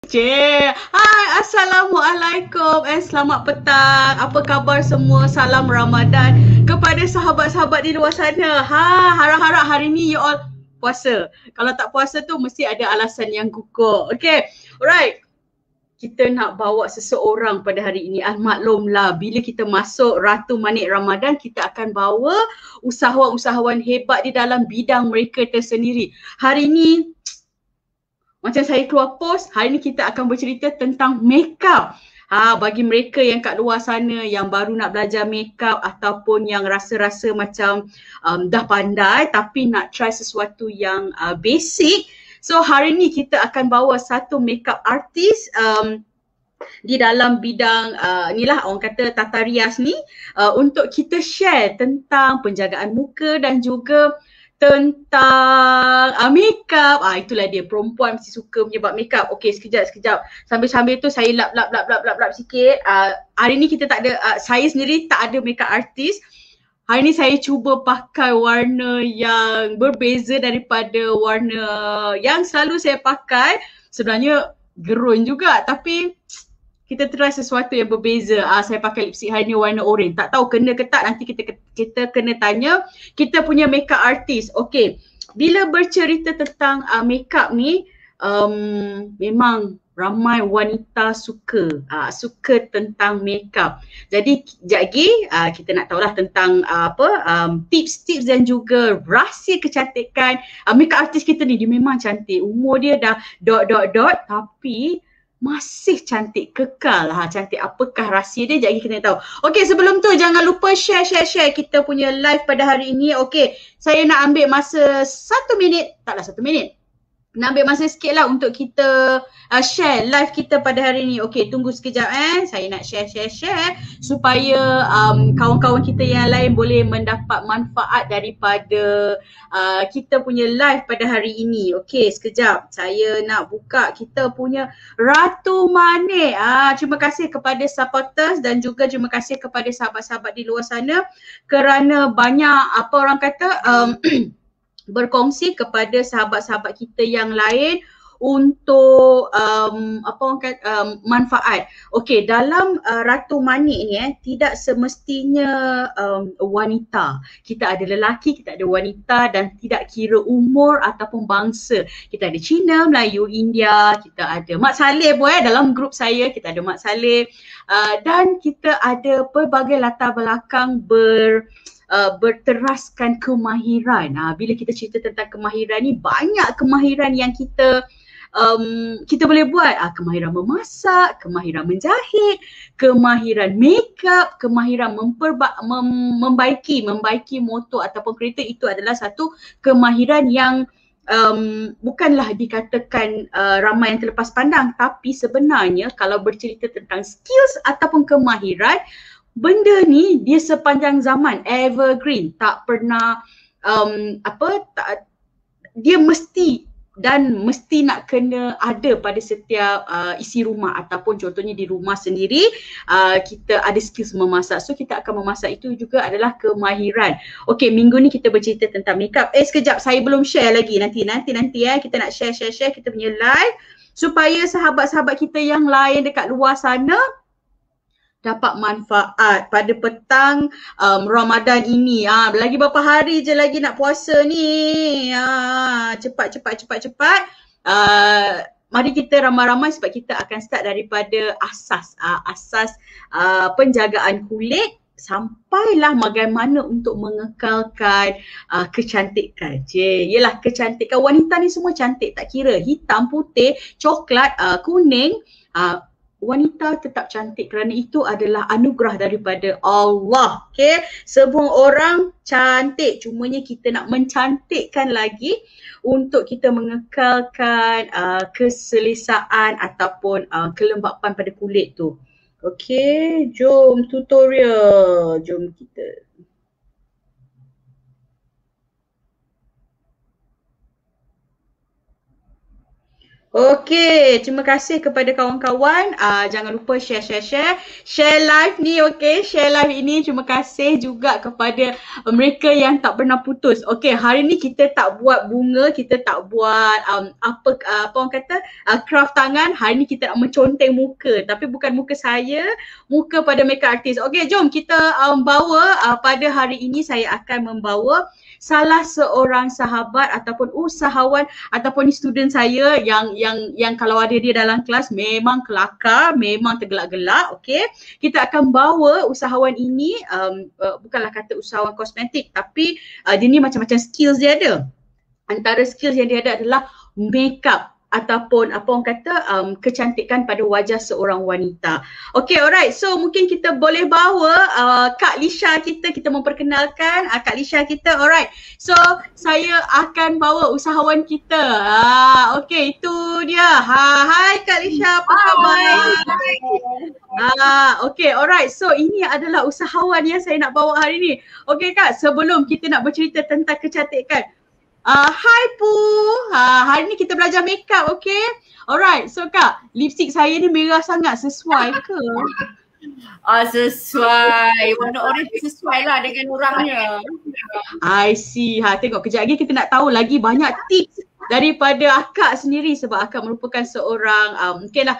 Cik, hai, Assalamualaikum selamat petang. Apa khabar semua? Salam Ramadan kepada sahabat-sahabat di luar sana. Harap-harap hari ni you all puasa. Kalau tak puasa tu mesti ada alasan yang kukuh. Okay, alright. Kita nak bawa seseorang pada hari ini. Maklumlah, bila kita masuk Ratu Manik Ramadan, kita akan bawa usahawan-usahawan hebat di dalam bidang mereka tersendiri. Hari ini macam saya keluar post, hari ni kita akan bercerita tentang makeup. Bagi mereka yang kat luar sana yang baru nak belajar makeup ataupun yang rasa-rasa macam dah pandai tapi nak try sesuatu yang basic. So hari ni kita akan bawa satu makeup artist di dalam bidang inilah orang kata tata rias ni untuk kita share tentang penjagaan muka dan juga tentang makeup. Itulah dia, perempuan mesti suka menyebab makeup. Okey, sekejap. Sambil-sambil tu saya lap sikit. Hari ni kita tak ada, saya sendiri tak ada makeup artist. Hari ni saya cuba pakai warna yang berbeza daripada warna yang selalu saya pakai. Sebenarnya gerun juga tapi kita try sesuatu yang berbeza. Saya pakai lipstick hari ni warna orange. Tak tahu kena ke tak, nanti kita kena tanya kita punya makeup artist. Okay, bila bercerita tentang makeup ni, memang ramai wanita suka tentang makeup. Jadi lagi kita nak tahulah tentang tips-tips dan juga rahsia kecantikan makeup artist kita ni. Dia memang cantik. Umur dia dah tapi masih cantik, kekal. Cantik, apakah rahsia dia? Jadi kita tahu. Okey, sebelum tu jangan lupa share kita punya live pada hari ini. Okey, saya nak ambil masa 1 minit, taklah 1 minit. Nak ambil masa sikit lah untuk kita share live kita pada hari ni. Okey, tunggu sekejap saya nak share supaya kawan-kawan kita yang lain boleh mendapat manfaat daripada kita punya live pada hari ini. Okey, sekejap. Saya nak buka kita punya Ratu Manik. Terima kasih kepada supporters dan juga terima kasih kepada sahabat-sahabat di luar sana kerana banyak apa orang kata berkongsi kepada sahabat-sahabat kita yang lain untuk manfaat. Okey, dalam Ratu Manik ni tidak semestinya wanita. Kita ada lelaki, kita ada wanita dan tidak kira umur ataupun bangsa. Kita ada Cina, Melayu, India, kita ada Mak Saleh pun dalam grup saya kita ada Mak Saleh dan kita ada pelbagai latar belakang berteraskan kemahiran. Bila kita cerita tentang kemahiran ni, banyak kemahiran yang kita boleh buat. Kemahiran memasak, kemahiran menjahit, kemahiran makeup, kemahiran membaiki motor ataupun kereta. Itu adalah satu kemahiran yang bukanlah dikatakan ramai yang terlepas pandang, tapi sebenarnya kalau bercerita tentang skills ataupun kemahiran, benda ni dia sepanjang zaman evergreen, tak pernah dia mesti nak kena ada pada setiap isi rumah ataupun contohnya di rumah sendiri kita ada skills memasak. So kita akan memasak, itu juga adalah kemahiran. Okey, minggu ni kita bercerita tentang makeup. Sekejap, saya belum share lagi. Nanti kita nak share kita punya live supaya sahabat-sahabat kita yang lain dekat luar sana dapat manfaat pada petang Ramadan ini. Lagi berapa hari je lagi nak puasa ni. Cepat. Mari kita ramai-ramai sebab kita akan start daripada asas penjagaan kulit sampailah bagaimana untuk mengekalkan kecantikan. Yelah, kecantikan wanita ni semua cantik, tak kira hitam, putih, coklat, kuning, wanita tetap cantik kerana itu adalah anugerah daripada Allah. Okay, semua orang cantik, cumanya kita nak mencantikkan lagi untuk kita mengekalkan keselesaan ataupun kelembapan pada kulit tu. Okay, jom tutorial, jom kita. Okey, terima kasih kepada kawan-kawan. Jangan lupa share live ni, okey. Share live ini. Terima kasih juga kepada mereka yang tak pernah putus. Okey, hari ni kita tak buat bunga, kita tak buat apa orang kata craft tangan. Hari ni kita nak menconteng muka, tapi bukan muka saya, muka pada makeup artist. Okey, jom kita bawa pada hari ini saya akan membawa salah seorang sahabat ataupun usahawan ataupun student saya yang kalau ada dia dalam kelas memang kelakar, memang tergelak-gelak, okey. Kita akan bawa usahawan ini bukanlah kata usahawan kosmetik, tapi dia ni macam-macam skills dia ada. Antara skills yang dia ada adalah makeup ataupun apa orang kata kecantikan pada wajah seorang wanita. Okay, alright. So mungkin kita boleh bawa Kak Lisha kita memperkenalkan Kak Lisha kita. Alright. So saya akan bawa usahawan kita. Okay, itu dia. Hai Kak Lisha, apa khabar? Okay, alright. So ini adalah usahawan yang saya nak bawa hari ni. Okay Kak, sebelum kita nak bercerita tentang kecantikan, hai Pu, hari ni kita belajar makeup, okay? Alright, so Kak, lipstick saya ni merah sangat, sesuai ke? Sesuai, warna orange sesuai lah dengan orangnya. I see, tengok kejap lagi kita nak tahu lagi banyak tips daripada akak sendiri sebab akak merupakan seorang, mungkin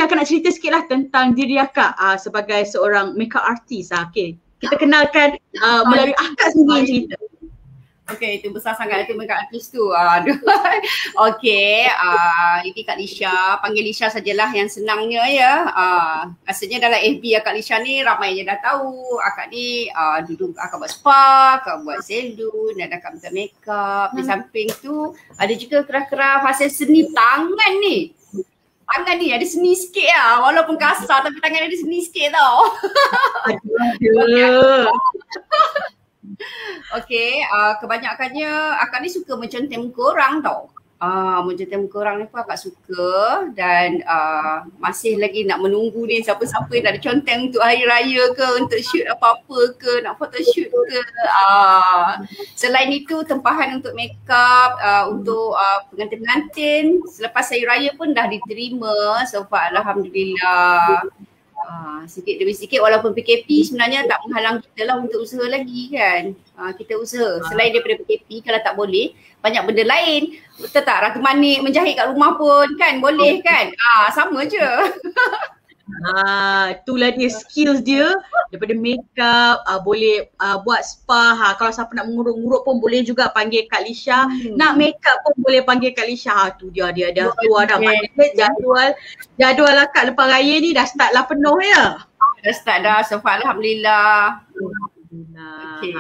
akak nak cerita sikit lah tentang diri akak sebagai seorang makeup artist. Okay, kita kenalkan melalui akak sendiri yang cerita. Okay, itu besar sangat itu makeup artist tu. Okay, ini Kak Lisha. Panggil Lisha sajalah yang senangnya ya. Rasanya dalam FB Kak Lisha ni ramai je dah tahu. Akak ni dulu akak buat spa, akak buat salon dan akak buat makeup. Di samping tu ada juga kerah-kerah hasil seni tangan ni. Tangan ni ada seni sikit lah. Walaupun kasar tapi tangan ada seni sikit tau. Okay, kebanyakannya akak ni suka menconteng muka orang tau. Menconteng muka orang ni pun akak suka dan masih lagi nak menunggu ni siapa-siapa nak conteng untuk hari raya ke, untuk shoot apa-apa ke, nak photoshoot ke. Selain itu tempahan untuk makeup, untuk pengantin-pengantin selepas hari raya pun dah diterima. So far alhamdulillah. Sikit demi sikit walaupun PKP sebenarnya tak menghalang kita lah untuk usaha lagi kan. Kita usaha selain daripada PKP, kalau tak boleh banyak benda lain. Betul tak? Ratu Manik menjahit kat rumah pun kan boleh kan? Sama je. Itulah dia skills dia daripada makeup, boleh buat spa. Kalau siapa nak mengurut-ngurut pun boleh juga panggil Kak Lisha. Nak makeup pun boleh panggil Kak Lisha. Tu dia dah keluar dah. Maknanya jadual akak lepas raya ni dah start lah penuh ya. Dah start dah. So far alhamdulillah. Okay.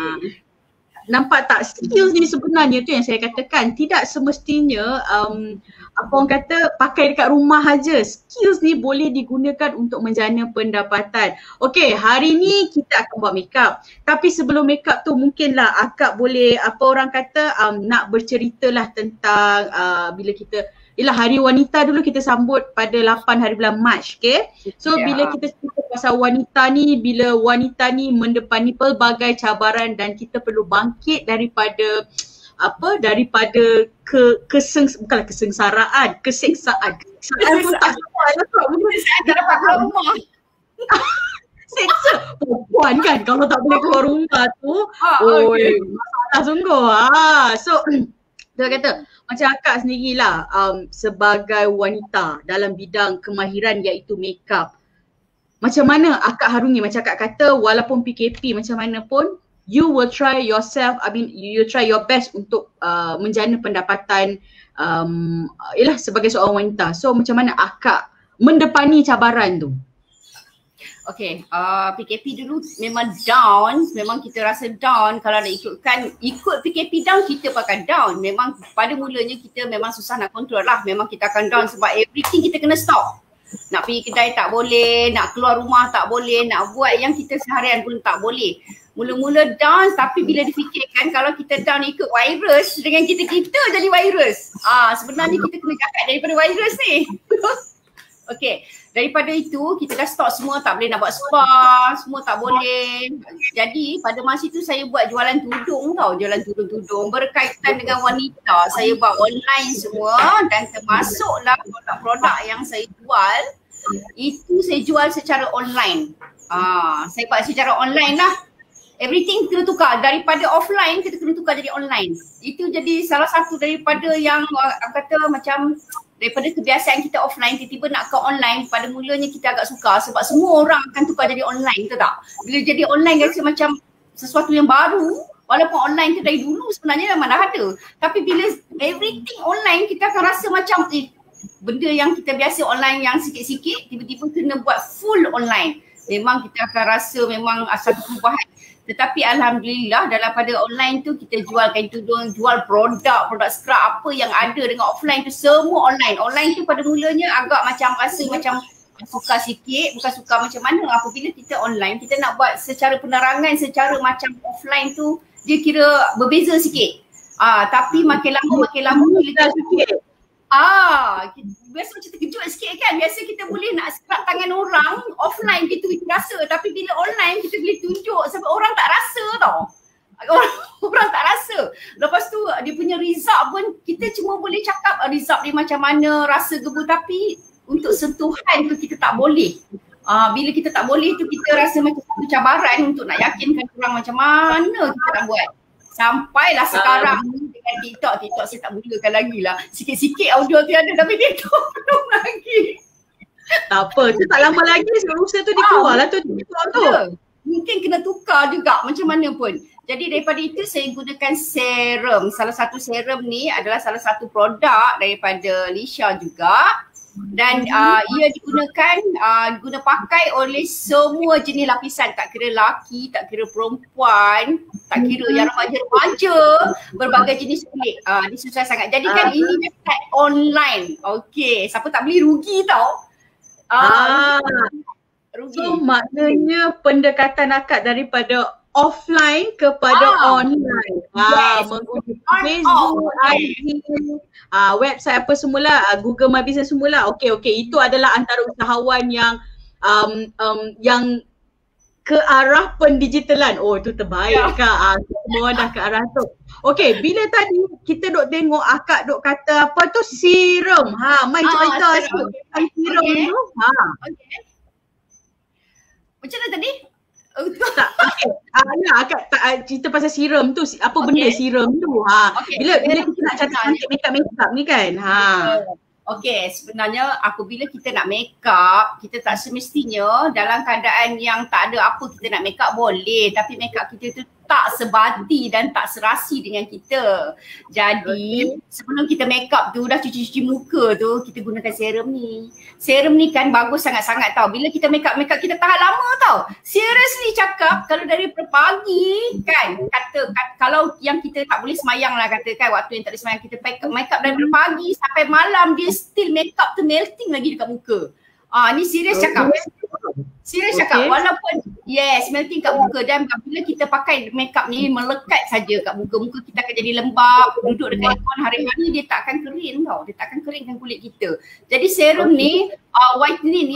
Nampak tak, skills ni sebenarnya tu yang saya katakan tidak semestinya apa orang kata pakai dekat rumah aja. Skills ni boleh digunakan untuk menjana pendapatan. Okay, hari ni kita akan buat makeup. Tapi sebelum makeup tu mungkinlah akak boleh apa orang kata nak berceritalah tentang bila kita Hari Wanita dulu kita sambut pada 8 hari bulan Mac, okay? So bila kita cerita pasal wanita ni, bila wanita ni mendepani pelbagai cabaran dan kita perlu bangkit daripada bukanlah kesengsaraan, keseksaan pun tak dapat keluar rumah. Seksa perempuan kan kalau tak boleh keluar rumah tu, masalah sungguh. So dia kata macam akak sendirilah sebagai wanita dalam bidang kemahiran iaitu makeup. Macam mana akak harungi, macam akak kata walaupun PKP macam mana pun you will try yourself, you try your best untuk menjana pendapatan sebagai seorang wanita. So macam mana akak mendepani cabaran tu? Okay, PKP dulu memang down, memang kita rasa down. Kalau nak ikut PKP down, kita akan down. Memang pada mulanya kita memang susah nak kontrol lah. Memang kita akan down sebab everything kita kena stop. Nak pergi kedai tak boleh, nak keluar rumah tak boleh, nak buat yang kita seharian pun tak boleh. Mula-mula down tapi bila difikirkan kalau kita down ikut virus, dengan kita jadi virus. Sebenarnya kita kena jaga daripada virus ni. Okey, daripada itu kita dah stop semua, tak boleh nak buat spa, semua tak boleh. Jadi pada masa itu saya buat jualan tudung tau, jualan tudung-tudung berkaitan dengan wanita. Saya buat online semua dan termasuklah produk-produk yang saya jual itu saya jual secara online. Saya buat secara online lah. Everything kena tukar, daripada offline kita kena tukar jadi online. Itu jadi salah satu daripada yang kata macam daripada kebiasaan kita offline, tiba-tiba nak ke online, pada mulanya kita agak suka sebab semua orang akan tukar jadi online, betul tak? Bila jadi online rasa macam sesuatu yang baru, walaupun online tu dari dulu sebenarnya memang dah ada. Tapi bila everything online, kita akan rasa macam benda yang kita biasa online yang sikit-sikit, tiba-tiba kena buat full online. Memang kita akan rasa memang satu perubahan. Tetapi alhamdulillah dalam pada online tu kita jual kain tudung, jual produk scrub apa yang ada dengan offline tu semua online. Online tu pada mulanya agak macam rasa macam suka sikit, bukan suka macam mana. Apabila kita online, kita nak buat secara penerangan secara macam offline tu dia kira berbeza sikit. Tapi makin lama bila kita biasa macam terkejut sikit kan. Biasa kita boleh nak scrub tangan orang offline gitu kita rasa, tapi bila online kita boleh tunjuk sampai orang tak rasa tau. Orang tak rasa. Lepas tu dia punya result pun kita cuma boleh cakap result dia macam mana, rasa gebu, tapi untuk sentuhan tu kita tak boleh. Bila kita tak boleh tu kita rasa macam satu cabaran untuk nak yakinkan orang macam mana kita nak buat. Sampailah sekarang dengan TikTok saya tak mulakan lagi lah. Sikit-sikit audio tu ada tapi TikTok belum lagi. Tak apa, tu tak lama lagi sebab usaha tu dia keluar lah tu TikTok tu. Mungkin kena tukar juga macam mana pun. Jadi daripada itu saya gunakan serum. Salah satu serum ni adalah salah satu produk daripada Lisha juga. Dan ia guna pakai oleh semua jenis lapisan, tak kira lelaki, tak kira perempuan, tak kira yang remaja-remaja, berbagai jenis kulit. Dia susah sangat. Jadi kan ini dekat online. Okey, siapa tak beli rugi tau. Rugi. So maknanya pendekatan akak daripada offline kepada online. Menggunakan Facebook, IG, website apa semula, Google My Business semula. Okey, itu adalah antara usahawan yang ke arah pendigitalan. Oh, itu terbaik Kak. Semua dah ke arah tu. Okey, bila tadi kita duk tengok akak duk kata apa tu serum. Mai cerita sikit tentang serum tu. Macam mana tadi? Akak tak cerita pasal serum tu, apa benda serum tu. Bila kita nak cantik makeup ni kan. Okey, sebenarnya apabila kita nak makeup, kita tak semestinya dalam keadaan yang tak ada apa kita nak makeup boleh, tapi makeup kita tu tak sebati dan tak serasi dengan kita. Jadi sebelum kita makeup tu dah cuci-cuci muka tu, kita gunakan serum ni. Serum ni kan bagus sangat-sangat tau. Bila kita makeup kita tahan lama tau. Seriously cakap, kalau dari pagi kan, kalau yang kita tak boleh semayang lah katakan, waktu yang tak boleh semayang, kita makeup dari pagi sampai malam, dia still makeup tu melting lagi dekat muka. Ni serius cakap. Serius cakap, walaupun melting kat muka, dan bila kita pakai makeup ni melekat saja kat muka kita akan jadi lembap, duduk dekat aircon hari-hari dia tak akan kering tau, dia tak akan keringkan kulit kita. Jadi serum ni whitening,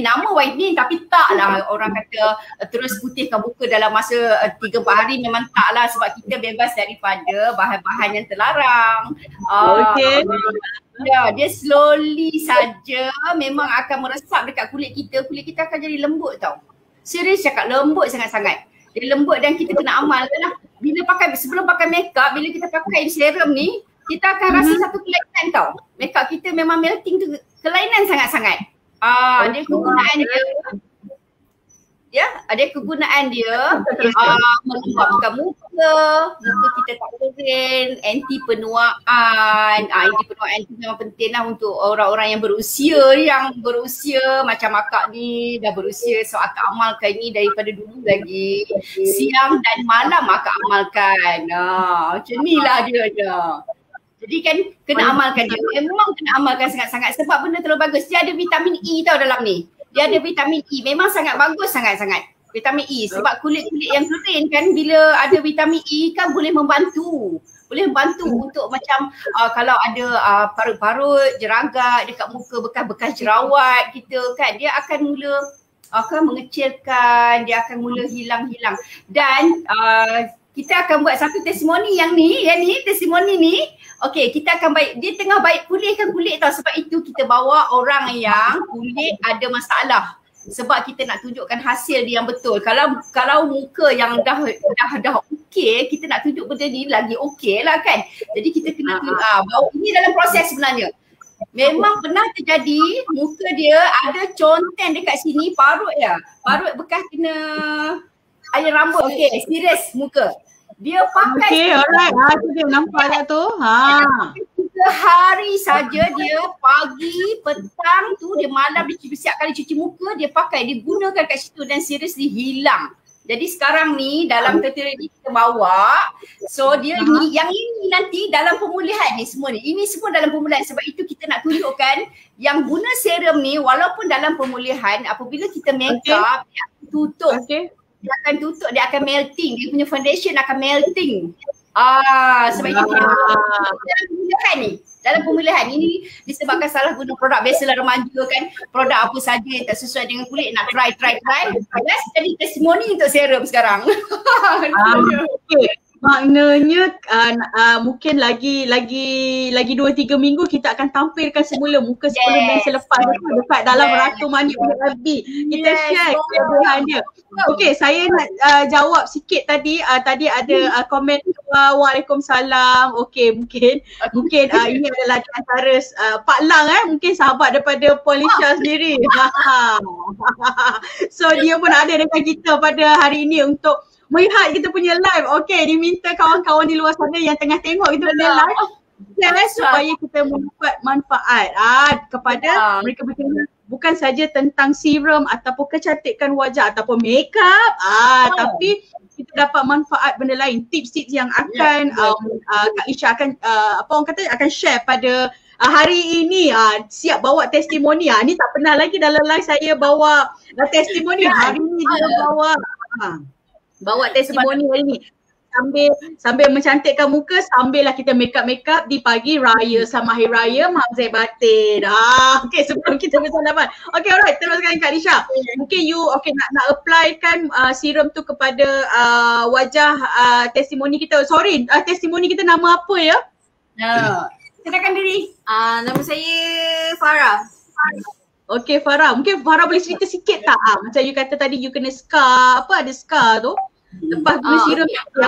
nama whitening tapi tak lah orang kata terus putihkan muka dalam masa 3-4 hari, memang tak lah sebab kita bebas daripada bahan-bahan yang terlarang. Dia slowly saja memang akan meresap dekat kulit kita akan jadi lembut tau. Serius cakap, lembut sangat-sangat. Dia lembut dan kita kena amalkan lah. Sebelum pakai makeup, bila kita pakai serum ni, kita akan rasa satu kelainan tau. Makeup kita memang melting tu kelainan sangat-sangat. Dia kegunaan dia. Ada kegunaan dia melembabkan muka kita tak kering, anti penuaan. Anti penuaan tu memang penting lah untuk orang-orang yang berusia macam akak ni dah berusia. So akak amalkan ni daripada dulu lagi. Siang dan malam akak amalkan. Macam ni lah dia. Jadi kan kena amalkan dia. Memang kena amalkan sangat-sangat sebab benda terlalu bagus. Dia ada vitamin E tau dalam ni. Dia ada vitamin E, memang sangat bagus sangat-sangat vitamin E sebab kulit-kulit yang kering kan, bila ada vitamin E kan boleh membantu boleh bantu untuk macam kalau ada parut-parut, jeragak dekat muka, bekas-bekas jerawat kita kan, dia akan mula mengecilkan, dia akan mula hilang-hilang. Dan kita akan buat satu testimoni yang ni testimoni ni. Okey, kita akan dia tengah pulihkan kulit tau. Sebab itu kita bawa orang yang kulit ada masalah. Sebab kita nak tunjukkan hasil dia yang betul. Kalau muka yang dah okey, kita nak tunjuk benda ni lagi okey lah kan. Jadi kita kena bawa ini dalam proses sebenarnya. Memang pernah terjadi muka dia ada conten dekat sini, parut bekas kena air rambut. Okey, serius muka. Dia pakai. Okey, alright. Tu dia nampak dah tu. 3 hari saja dia, pagi, petang tu, dia malam dia setiap kali cuci muka dia pakai, dia gunakan kat situ dan seriously hilang. Jadi sekarang ni dalam tutorial ni kita bawa, so dia ni, yang ini nanti dalam pemulihan ni semua ni. Ini semua dalam pemulihan, sebab itu kita nak tunjukkan yang guna serum ni walaupun dalam pemulihan, apabila kita make up, dia akan tutup. Dia akan tutup, dia akan melting, dia punya foundation akan melting. Sebab itu dalam pemulihan ni. Dalam pemulihan ini disebabkan salah guna produk. Biasalah remaja kan, produk apa saja yang tak sesuai dengan kulit nak try. Yes, jadi testimoni untuk serum sekarang. Okay. Maknanya mungkin lagi 2-3 minggu kita akan tampilkan semula muka sebelum dan selepas dekat dalam Ratu Mani FB. Kita share kelebihan dia. Okey, saya nak jawab sikit tadi. Tadi ada komen Waalaikumsalam. Okey, mungkin ini adalah antara Pak Lang mungkin sahabat daripada Polisha sendiri. So dia pun ada dengan kita pada hari ini untuk melihat kita punya live. Okey, diminta kawan-kawan di luar sana yang tengah tengok kita punya live supaya kita mendapat manfaat kepada mereka bertanya bukan saja tentang serum ataupun kecantikan wajah ataupun makeup, tapi kita dapat manfaat benda lain, tips-tips yang akan Kak Lisha akan akan share pada hari ini. Siap bawa testimoni. Ni tak pernah lagi dalam live saya bawa testimoni. Hari ini dia bawa testimoni hari ni. Sambil mencantikkan muka, sambil lah kita make up di pagi raya sama hari raya Mahzai Batin. Okay, sebelum kita bersalaman. Okay, alright, teruskan Kak Lisha. Mungkin you nak apply kan serum tu kepada wajah testimoni kita. Sorry, testimoni kita nama apa ya? Kenalkan diri. Nama saya Farah. Okay, Farah. Mungkin Farah boleh cerita sikit tak? Macam you kata tadi you kena scar. Apa ada scar tu? Lepas guna serum apa?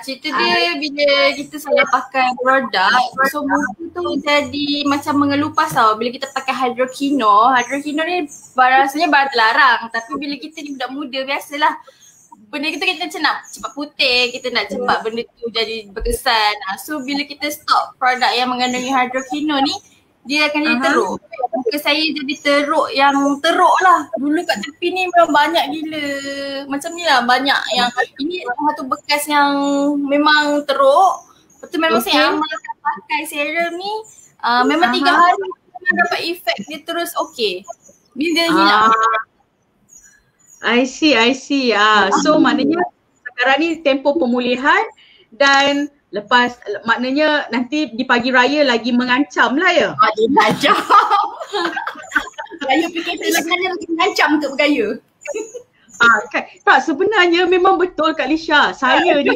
Cerita dia bila kita salah pakai produk, so muka tu jadi macam mengelupas tau. Bila kita pakai hydroquinone ni rasanya barang terlarang. Tapi bila kita ni budak muda, biasalah benda kita macam nak cepat putih, kita nak cepat benda tu jadi berkesan. So bila kita stop produk yang mengandungi hydroquinone ni, dia akan jadi teruk. Muka saya jadi teruk lah. Dulu kat tepi ni memang banyak gila. Macam ni lah, banyak yang ini satu bekas yang memang teruk. Betul memang saya amalkan pakai serum ni. Memang 3 hari memang dapat efek dia terus okey. Bila dia hilang. I see. So maknanya sekarang ni tempoh pemulihan dan lepas maknanya nanti di pagi raya lagi mengancam lah ya? Dia mengancam. Raya PKP sebenarnya lagi mengancam untuk bergaya. Tak, sebenarnya memang betul Kak Lisha. Saya ni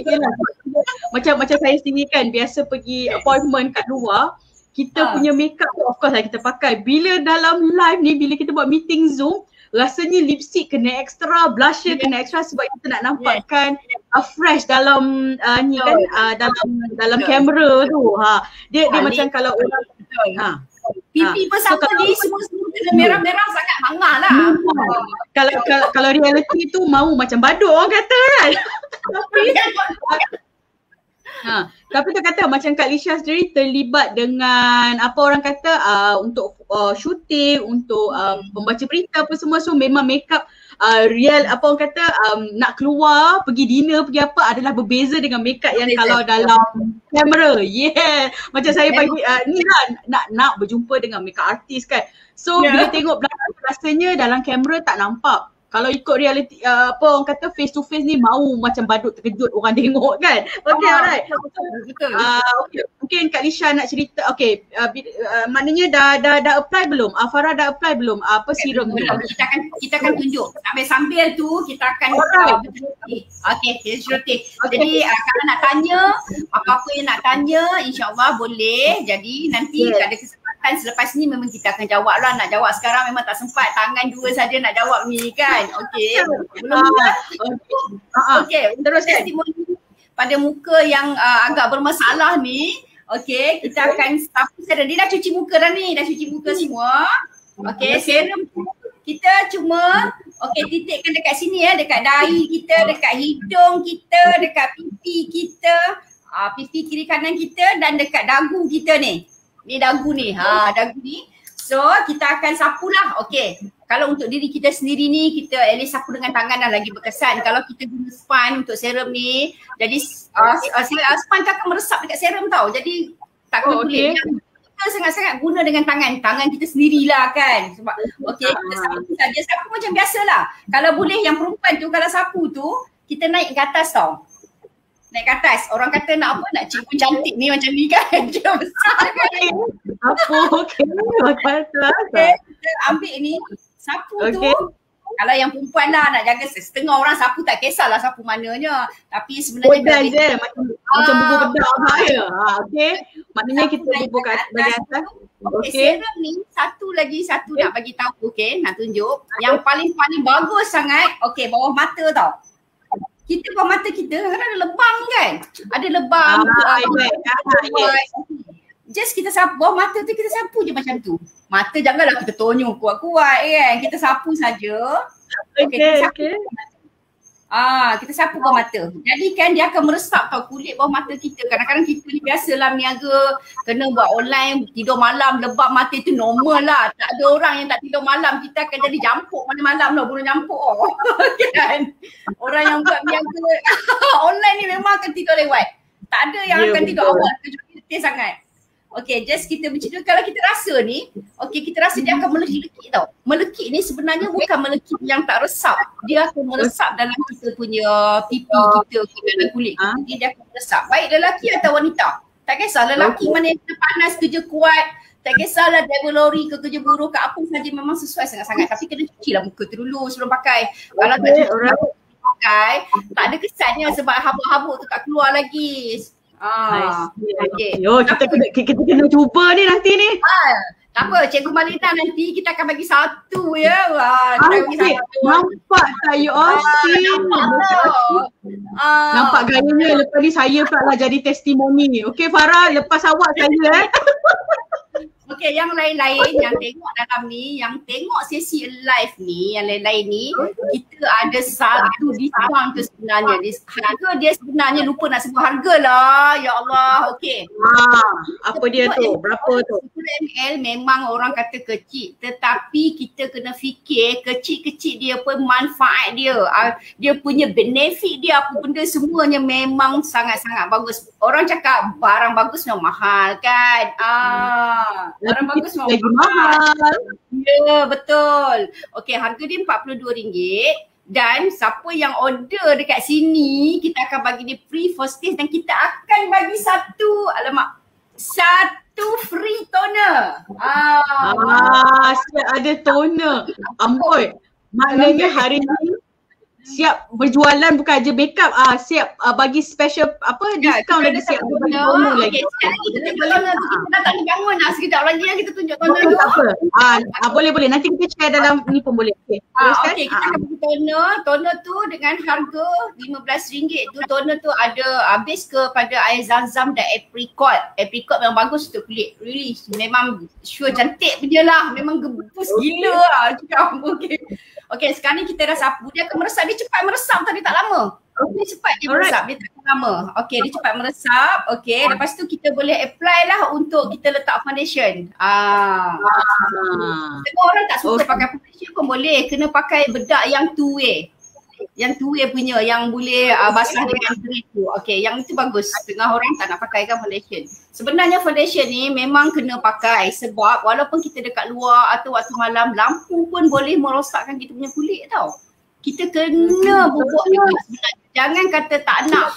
macam saya sendiri kan biasa pergi appointment kat luar. Kita punya makeup tu of course lah kita pakai. Bila dalam live ni, bila kita buat meeting Zoom, rasanya lipstick kena extra, blusher kena extra sebab kita nak nampakkan fresh dalam dalam kamera tu. Dia macam kalau orang pipi pun sama ni, semua kena merah-merah sangat mangah lah. Kalau reality tu mau macam badut orang kata kan. Tapi tu kata macam Kak Lisha sendiri terlibat dengan apa orang kata untuk syuting, untuk membaca berita apa semua, so memang makeup real apa orang kata nak keluar, pergi dinner, pergi apa adalah berbeza dengan makeup yang kalau dalam kamera. Macam saya pagi ni lah nak berjumpa dengan makeup artist kan. So bila tengok belakang rasanya dalam kamera tak nampak kalau ikut reality apa orang kata face to face ni mau macam badut terkejut orang tengok kan. Okay, alright. Betul. Okay. Mungkin Kak Lisha nak cerita. Okay, maknanya dah apply belum? Farah dah apply belum? Apa serum tu? Kita akan tunjuk. Sambil tu kita akan okay, Jadi kalau nak tanya apa-apa yang nak tanya, insya-Allah boleh. Jadi nanti ada kesempatan selepas ni memang kita akan jawab lah. Nak jawab sekarang memang tak sempat, tangan dua saja nak jawab ni kan. Okey. Okey, terus testimoni pada muka yang agak bermasalah ni. Okey, kita akan sapu serum. Dia dah cuci muka dah ni, dah cuci muka semua. Okey, serum kita cuma titikkan dekat sini ya, dekat dahi kita, dekat hidung kita, dekat pipi kita, pipi kiri kanan kita dan dekat dagu kita ni. Ni dagu ni. Dagu ni. So, kita akan sapulah. Okey. Kalau untuk diri kita sendiri ni, kita at least sapu dengan tangan dah lagi berkesan. Kalau kita guna sponge untuk serum ni, jadi sponge akan meresap dekat serum tau. Jadi tak kena kulit. Kita sangat-sangat guna dengan tangan. Tangan kita sendirilah kan. Sebab kita sapu saja. Sapu macam biasalah. Kalau boleh yang perempuan tu, kalau sapu tu, kita naik ke atas tau. Naik ke atas. Orang kata nak apa? Nak cikgu cantik ni macam ni kan. Dia besar kan. Apa? Okay. Kita ambil ni. Sapu tu. Kalau yang perempuan lah nak jaga, setengah orang sapu tak kisahlah sapu mananya. Tapi sebenarnya macam bubur bedak saya. Okey. Maknanya kita bubur kat bahagian atas. Okey. Serum ni satu nak bagi tahu, okey, nak tunjuk. Yang paling bagus sangat, okey, bawah mata tau. Kita bawah mata kita kadang ada lebam kan? Ada lebam. Just kita sapu, bawah mata tu kita sapu je macam tu. Mata janganlah kita tonyong kuat-kuat kan. Kita sapu saja. Okay. Kita sapu bawah mata. Jadi kan dia akan meresap tau kulit bawah mata kita. Kadang-kadang kita ni biasalah niaga kena buat online, tidur malam, lebam mata tu normal lah. Tak ada orang yang tak tidur malam. Kita akan jadi jampuk malam-malam lah, bunuh jampuk kan. Orang yang buat niaga online ni memang akan tidur lewat. Tak ada yang akan tidur awal. Kejutan sangat. Okay, just kita bercerita. Kalau kita rasa ni, kita rasa dia akan melekit-lekit tau. Melekit ni sebenarnya bukan melekit yang tak resap. Dia akan meresap dalam kita punya pipi kita, dalam kulit kita. Dia akan meresap. Baik lelaki atau wanita. Tak kisah lelaki mana yang panas, kerja kuat. Tak kisahlah driver lori ke kerja buruh ke apa saja, memang sesuai sangat-sangat. Tapi kena cucilah muka tu dulu sebelum pakai. Kalau tak cuci pakai, tak ada kesannya sebab habuk-habuk tu tak keluar lagi. Kita kena cuba ni nanti ni. Tak apa, Cikgu Malina nanti kita akan bagi satu ya. Nampak tak you all? Nampak gayanya lepas ni saya pula lah jadi testimoni. Okey Farah, lepas awak saya Okey, yang lain-lain yang tengok dalam ni, yang tengok sesi live ni, yang lain-lain ni, kita ada satu diskaun tu sebenarnya. Harga dia sebenarnya lupa nak sebut harga lah. Ya Allah, okey. Apa dia tu? Berapa tu? 10 ml memang orang kata kecil, tetapi kita kena fikir kecil-kecil dia pun manfaat dia. Dia punya benefit dia, apa benda semuanya memang sangat-sangat bagus. Orang cakap barang bagus memang mahal kan. Barang bagus memang mahal. Ya, betul. Okey, harga dia RM42. Dan siapa yang order dekat sini, kita akan bagi dia free first taste dan kita akan bagi satu free toner. Siap ada toner. Amboi. Maknanya hari ni siap berjualan, bukan aja makeup, siap bagi special diskaun lagi, siap bagi toner lagi. Sekejap lagi kita tunjuk toner tu, kita dah tak boleh bangun lah. Sekejap lagi kita tunjuk toner tu. Boleh. Nanti kita share dalam ni pun boleh. Okey, kita akan bagi toner. Toner tu dengan harga RM15 tu. Toner tu ada habis kepada air zam-zam dan apricot. Apricot memang bagus untuk kulit. Really, memang sure cantik punya lah. Memang gebus gila lah. Okey, sekarang ni kita dah sapu. Dia akan meresap. Dia cepat meresap tadi, tak lama. Dia cepat dia meresap. Dia tak lama. Okey, dia cepat meresap. Okey, lepas tu kita boleh apply lah untuk kita letak foundation. Semua orang tak suka pakai foundation pun boleh. Kena pakai bedak yang two way. Yang two way punya, yang boleh basah dengan kering tu. Okey, yang itu bagus. Setengah orang tak nak pakai kan foundation. Sebenarnya foundation ni memang kena pakai sebab walaupun kita dekat luar atau waktu malam, lampu pun boleh merosakkan kita punya kulit tau. kita kena bubuk juga sebenarnya. Jangan kata tak nak.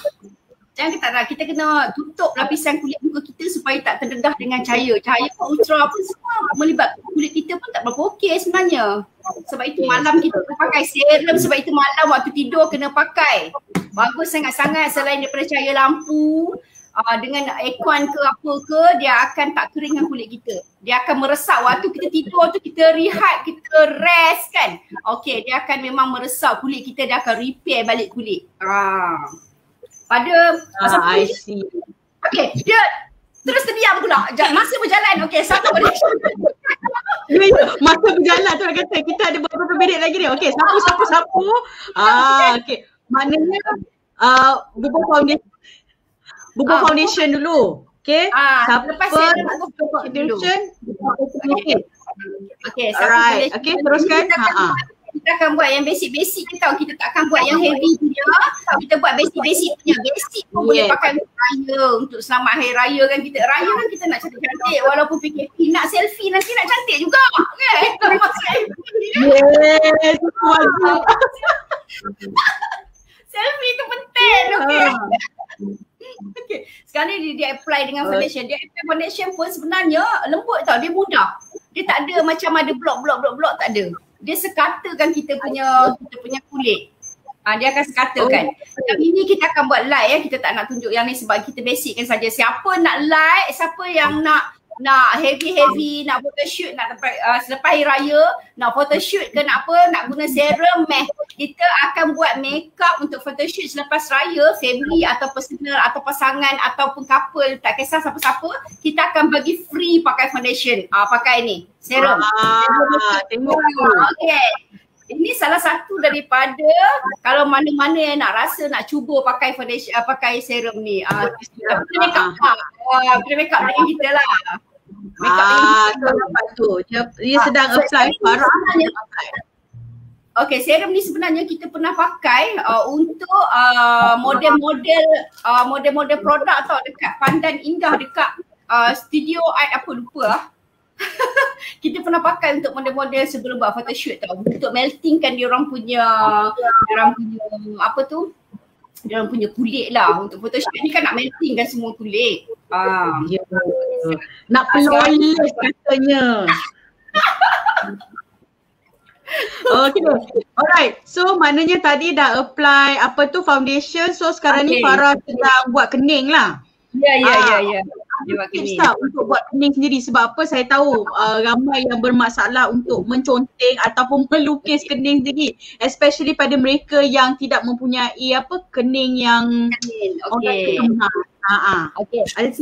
Jangan kata tak nak. Kita kena tutup lapisan kulit muka kita supaya tak terdedah dengan cahaya. Cahaya ultra apa semua melibatkan kulit kita pun tak berapa okey sebenarnya. Sebab itu malam kita pakai serum, sebab itu malam waktu tidur kena pakai. Bagus sangat-sangat selain daripada cahaya lampu. Dengan aircon ke apa ke, dia akan tak kering dengan kulit kita. Dia akan meresap waktu kita tidur tu, kita rehat, kita rest kan. Okay, dia akan memang meresap kulit kita, dia akan repair balik kulit. I see. Okay, dia terus terdiam pula. Masa berjalan, okay, satu foundation. Masa berjalan tu orang kata, kita ada beberapa minit lagi ni. Okay, sapu. Okay, maknanya bubuk foundation dulu. Okay. Lepas foundation. Okay. Alright. Okay, teruskan. Kita akan buat yang basic-basic je tau. Kita tak akan buat yang heavy punya. Kita buat basic-basic punya. Basic pun boleh pakai untuk raya. Untuk selamat hari raya kan kita. Raya kan kita nak cantik-cantik. Walaupun PKP nak selfie nanti nak cantik juga. Kan? Yes. Selfie tu penting. Okay. Okay. Sekarang ni dia apply dengan foundation. Dia apply foundation pun sebenarnya lembut tau. Dia mudah. Dia tak ada macam ada blok tak ada. Dia sekatakan kita punya kulit. Dia akan sekatakan. Yang ini kita akan buat light ya. Kita tak nak tunjuk yang ni sebab kita basickan saja. Siapa nak light, siapa yang nak heavy, nak photoshoot, nak selepas hari raya, nak photoshoot ke nak apa, nak guna serum, kita akan buat makeup untuk photoshoot selepas raya, family atau personal atau pasangan ataupun couple, tak kisah siapa-siapa, kita akan bagi free pakai foundation. Pakai ni, serum. Tengok. Okay. Ini salah satu daripada kalau mana-mana yang nak rasa nak cuba pakai foundation, pakai serum ni. Kita make up dengan kita lah. Dia sedang apply Farah. Okay, serum ni sebenarnya kita pernah pakai untuk model-model produk tau dekat Pandan Indah dekat studio art apa lupa lah. Kita pernah pakai untuk model-model sebelum buat photoshoot tau, untuk meltingkan diorang punya apa tu, diorang punya kulit lah. Untuk photoshoot ni kan nak meltingkan semua kulit. Nak pelolis katanya. Okay, alright. So maknanya tadi dah apply apa tu foundation, so sekarang ni Farah sedang buat kening lah. Ya. Tips tak untuk buat kening sendiri, sebab apa saya tahu ramai yang bermasalah untuk menconteng ataupun melukis kening sendiri, especially pada mereka yang tidak mempunyai kening yang Okay.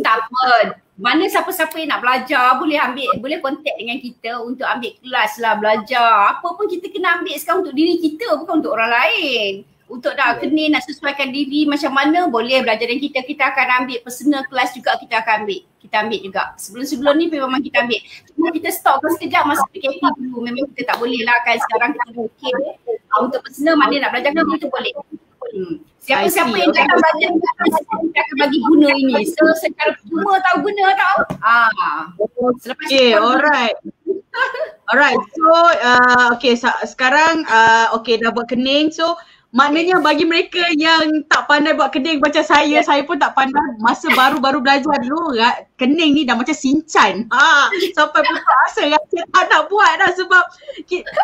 Tak apa. Mana siapa-siapa yang nak belajar boleh kontak dengan kita untuk ambil kelas lah, belajar. Apa pun kita kena ambil sekarang untuk diri kita, bukan untuk orang lain. Untuk nak kening, nak sesuaikan diri macam mana, boleh belajar dengan kita. Kita akan ambil personal class juga, kita akan ambil. Kita ambil juga. Sebelum ni memang kita ambil. Cuma kita stop sekejap masa PKP dulu. Memang kita tak boleh lah kan, sekarang kita dah okey. Untuk personal mana nak belajar kan itu boleh. Siapa-siapa yang akan belajar kita akan bagi guna ini. So secara cuma tahu guna tau. Selepas alright. Alright. So sekarang dah buat kening. So maknanya bagi mereka yang tak pandai buat kening macam saya pun tak pandai. Masa baru-baru belajar dulu, kening ni dah macam sinchan. Sampai putus asa rasa tak nak buat dah sebab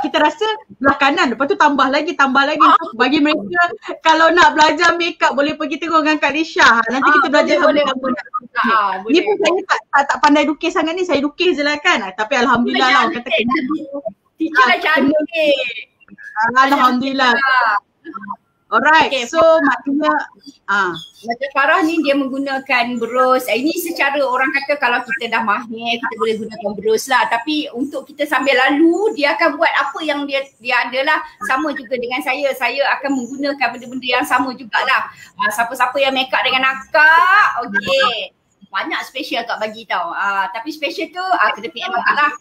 kita rasa belah kanan, lepas tu tambah lagi. Bagi mereka kalau nak belajar makeup boleh pergi tengok dengan Kak Lisha. Nanti kita belajar sama-sama. Ni pun saya tak pandai lukis sangat ni, saya lukis je lah kan. Tapi alhamdulillah lah kata teacher dah cantik. Alhamdulillah. Alright, so maknanya macam Farah ni dia menggunakan berus. Ini secara orang kata kalau kita dah mahir kita boleh gunakan berus lah. Tapi untuk kita sambil lalu dia akan buat apa yang dia adalah sama juga dengan saya. Saya akan menggunakan benda-benda yang sama jugalah. Siapa-siapa yang make up dengan akak, okey. Banyak special akak bagi tau. Tapi special tu kena PM akak lah.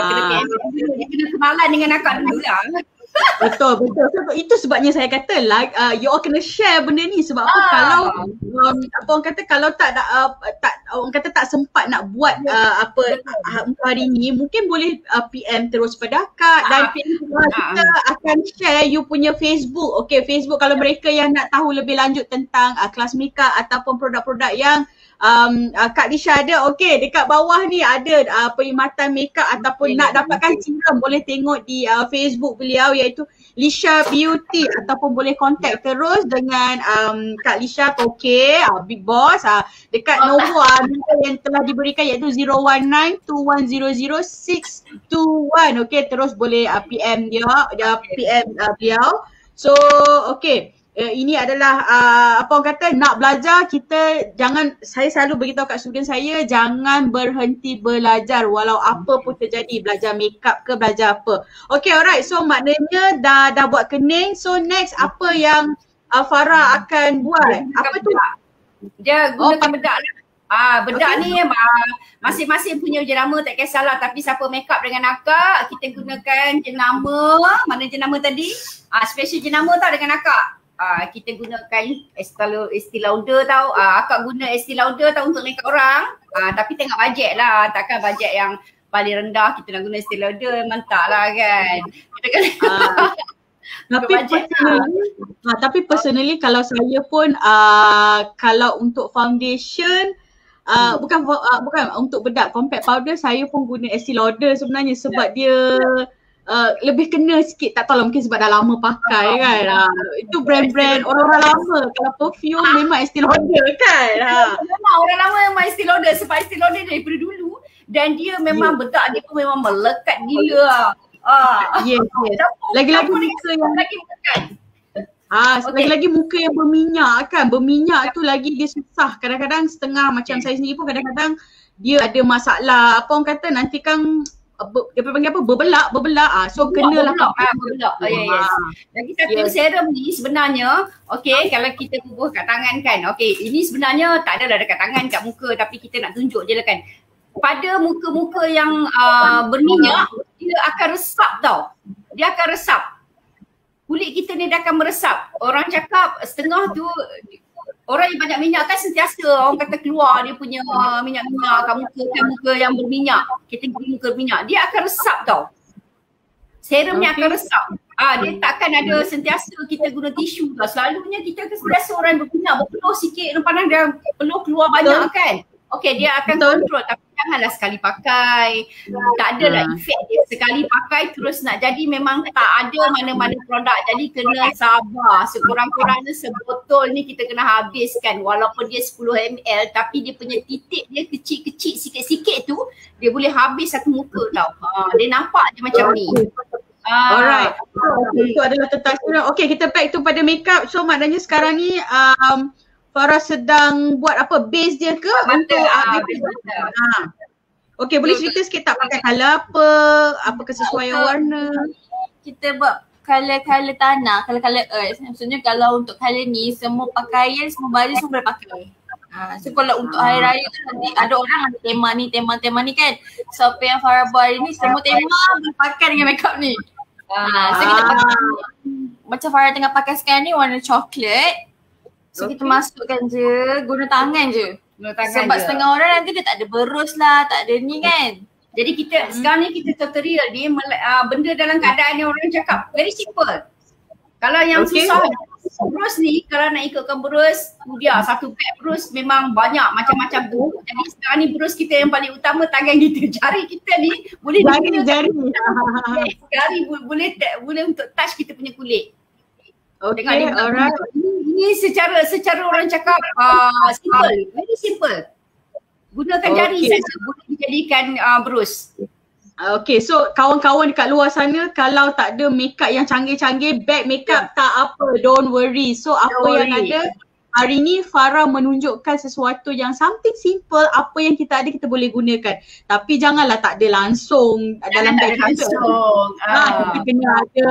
Kena PM dulu. Dia kena kenalan dengan akak dulu lah. Betul. So, itu sebabnya saya kata you all kena share benda ni sebab apa kalau apa orang kata kalau orang kata tak sempat nak buat untuk hari ni mungkin boleh PM terus pada Kak dan kita akan share you punya Facebook. Okay, Facebook kalau mereka yang nak tahu lebih lanjut tentang kelas makeup ataupun produk-produk yang Kak Lisha ada, okay, dekat bawah ni ada perkhidmatan makeup ataupun nak dapatkan serum boleh tengok di Facebook beliau iaitu Lisha Beauty ataupun boleh contact terus dengan Kak Lisha, okay, Big Boss dekat nombor yang telah diberikan iaitu 019-2100-621. Okay, terus boleh PM PM beliau. So, okay. Ini adalah apa orang kata nak belajar kita saya selalu beritahu kat student saya jangan berhenti belajar walau apa pun terjadi, belajar makeup ke belajar apa. Okay, alright, so maknanya dah buat kening, so next apa yang Farah akan buat? Apa tu? Dia gunakan bedak lah. Bedak ni masing-masing punya jenama tak kisahlah, tapi siapa makeup dengan akak kita gunakan jenama, mana jenama tadi? Special jenama tau dengan akak. Kita gunakan Estee Lauder tau. Akak guna Estee Lauder tau untuk makeup orang. Tapi tengok bajet lah. Takkan bajet yang paling rendah kita nak guna Estee Lauder. Mantap lah kan. Kita kan tapi personally kalau saya pun kalau untuk foundation bukan untuk bedak compact powder saya pun guna Estee Lauder sebenarnya sebab dia lebih kena sikit, tak tahu lah mungkin sebab dah lama pakai kan. Itu brand-brand orang-orang lama. Kalau perfume memang Estee Lauder kan. Memang orang lama memang Estee Lauder sebab Estee Lauder daripada dulu dan dia memang bedak dia pun memang melekat gila. Yes. Lagi-lagi muka yang lagi-lagi muka yang berminyak kan. Berminyak tu lagi dia susah. Kadang-kadang setengah macam saya sendiri pun kadang-kadang dia ada masalah. Apa orang kata nanti kan dia panggil apa? Berbelak. So kenalah berbelak. Yes. Lagi satu serum ni sebenarnya kalau kita bubuh kat tangan kan. Ini sebenarnya tak adalah dekat tangan kat muka tapi kita nak tunjuk je lah kan. Pada muka-muka yang berminyak dia akan resap tau. Dia akan resap. Kulit kita ni dia akan meresap. Orang cakap setengah tu orang yang banyak minyak kan sentiasa orang kata keluar dia punya minyak-minyak kat muka yang berminyak. Kita guna muka berminyak. Dia akan resap tau. Serumnya akan resap. Dia takkan ada sentiasa kita guna tisu tau. Selalunya kita sentiasa orang yang berminyak berpeluh sikit lepas dia peluh keluar banyak kan. Dia akan kontrol tapi janganlah sekali pakai. Tak adalah efek dia sekali pakai terus nak jadi memang tak ada mana-mana produk. Jadi kena sabar. Sekurang-kurangnya sebotol ni kita kena habiskan walaupun dia 10 ml tapi dia punya titik dia kecil-kecil sikit-sikit tu dia boleh habis satu muka tau. Dia nampak je macam ni. Alright. Itu adalah tentang serum. Okay, kita back tu pada makeup. So maknanya sekarang ni Farah sedang buat apa? Base dia ke? Untuk Okay, boleh cerita sikit tak pakai colour apa? Apa kesesuaian warna? Kita buat colour tanah, colour earth. Maksudnya kalau untuk colour ni semua pakaian, semua baju semua boleh pakai. So kalau untuk hari raya tu nanti ada orang ada tema ni kan. So apa yang Farah buat hari ni semua tema boleh pakai dengan makeup ni. So kita pakai macam Farah tengah pakai sekarang ni warna coklat. So kita masukkan je, guna tangan je. Sebab setengah orang nanti dia tak ada berus lah, tak ada ni kan. Jadi kita sekarang ni kita tutorial dia benda dalam keadaan yang orang cakap very simple. Kalau yang susah berus ni, kalau nak ikutkan berus, dia satu beg berus memang banyak macam-macam tu. Jadi sekarang ni berus kita yang paling utama tangan kita. Jari kita ni boleh jari. Jari boleh untuk touch kita punya kulit. Okay, alright. Ini secara orang cakap simple, very simple. Gunakan jari saja boleh dijadikan berus. Okay, so kawan-kawan dekat luar sana kalau tak ada makeup yang canggih-canggih, bag makeup tak apa, don't worry. So apa yang ada hari ni Farah menunjukkan sesuatu yang something simple, apa yang kita ada kita boleh gunakan. Tapi janganlah tak ada langsung dalam bag langsung. Kita kena ada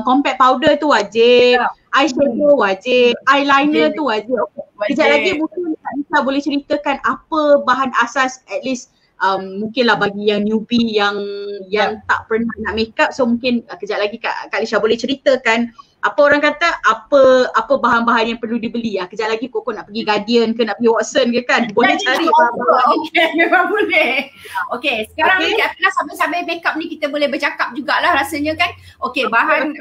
compact powder tu wajib, eyeshadow wajib, eyeliner tu wajib. Kejap lagi mungkin kita boleh ceritakan apa bahan asas at least mungkinlah bagi yang newbie yang tak pernah nak makeup, so mungkin kejap lagi Kak Lisha boleh ceritakan apa orang kata apa bahan-bahan yang perlu dibeli. Kejap lagi Koko nak pergi Guardian ke nak pergi Watson ke kan, boleh cari bahan-bahan. Okay, memang boleh. Okay, sekarang ni sambil-sambil makeup ni kita boleh bercakap jugalah rasanya kan. Okay, bahan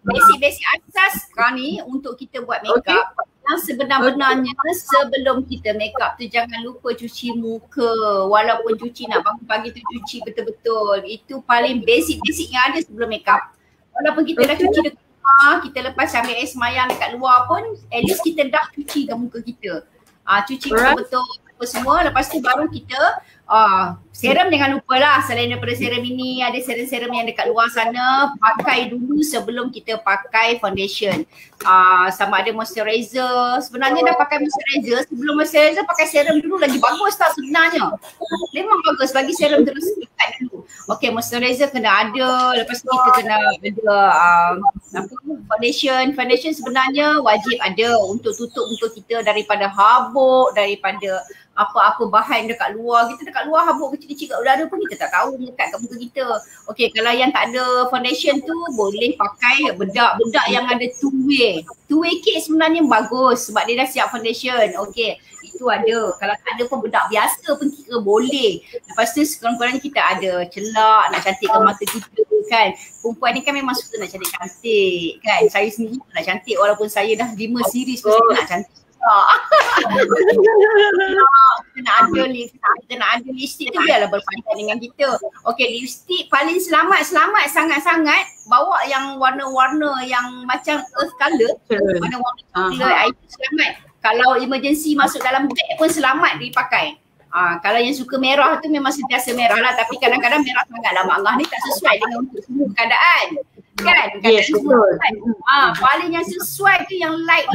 basic asas sekarang ni untuk kita buat makeup. Yang sebenar-benarnya sebelum kita makeup tu jangan lupa cuci muka. Walaupun cuci nak bangun pagi tu cuci betul-betul. Itu paling basic yang ada sebelum makeup. Walaupun kita dah cuci dekat rumah, kita lepas ambil air semayang dekat luar pun, at least kita dah cucikan muka kita. Cuci betul-betul apa semua. Lepas tu baru kita serum jangan lupa lah. Selain daripada serum ini, ada serum-serum yang dekat luar sana. Pakai dulu sebelum kita pakai foundation. Sama ada moisturizer. Sebenarnya dah pakai moisturizer, sebelum moisturizer pakai serum dulu lagi bagus tak sebenarnya. Memang bagus, bagi serum terus dekat dulu. Okay, moisturizer kena ada. Lepas tu kita kena ada foundation. Foundation sebenarnya wajib ada untuk tutup muka kita daripada habuk, daripada apa-apa bahan dekat luar. Kita dekat luar habuk kecil-kecil kat udara pun kita tak tahu dekat kat muka kita. Okay, kalau yang tak ada foundation tu boleh pakai bedak yang ada two-way kit sebenarnya bagus sebab dia dah siap foundation. Okay, itu ada. Kalau tak ada pun bedak biasa pun kira boleh. Lepas tu sekurang-kurangnya kita ada celak nak cantikkan mata kita kan. Perempuan ni kan memang suka nak cantik kan. Saya sendiri pun nak cantik walaupun saya dah 5 series mesti nak cantik. Kita nak ada lipstick tu biarlah berpandang dengan kita. Okay, lipstick paling selamat sangat-sangat bawa yang warna-warna yang macam earth colour, warna-warna coklat, itu selamat. Kalau emergency masuk dalam beg pun selamat dipakai. Kalau yang suka merah tu memang sentiasa merah lah, tapi kadang-kadang merah sangatlah mangah ni tak sesuai dengan untuk semua keadaan. Kan? Yes, betul. Paling yang sesuai tu yang light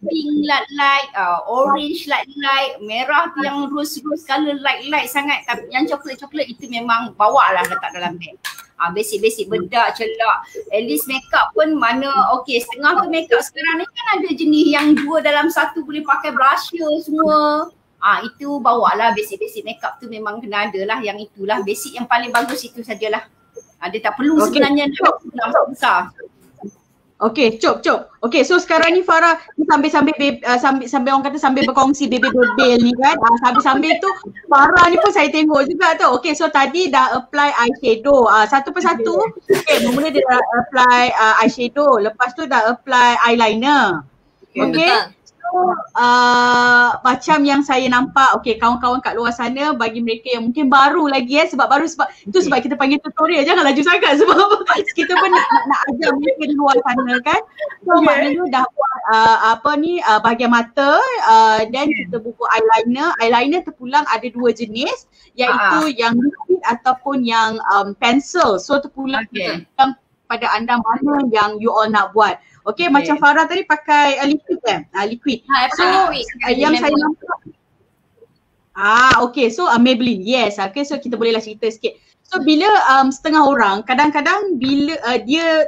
pink light, orange light, merah tu yang rose color light sangat, tapi yang coklat itu memang bawa lah letak dalam beg. Basic bedak, celak, at least makeup pun mana okay, setengah tu makeup sekarang ni kan ada jenis yang 2 dalam 1 boleh pakai blusher semua. Itu bawa lah basic makeup tu memang kena ada lah, yang itulah basic yang paling bagus itu sajalah. Dia tak perlu sebenarnya nak besar. Okay, cop. Okay, so sekarang ni Farah ni sambil orang kata sambil berkongsi bebel ni kan. Sambil tu Farah ni pun saya tengok juga tu. Okay, so tadi dah apply eyeshadow. Satu persatu. Okay, mula dia dah apply eyeshadow. Lepas tu dah apply eyeliner. Okay. Macam yang saya nampak, okay, kawan-kawan kat luar sana, bagi mereka yang mungkin baru lagi sebab kita panggil tutorial, jangan laju sangat sebab kita pun nak ajar mereka di luar sana kan. So maknanya dah buat bahagian mata, dan kita buku eyeliner terpulang ada 2 jenis, iaitu yang liquid ataupun yang pencil. So terpulang pada anda mana yang you all nak buat. Okay, macam Farah tadi pakai liquid kan? Liquid. So yang saya nampak okay, so Maybelline, yes. Okay, so kita bolehlah cerita sikit. So bila setengah orang, kadang-kadang bila dia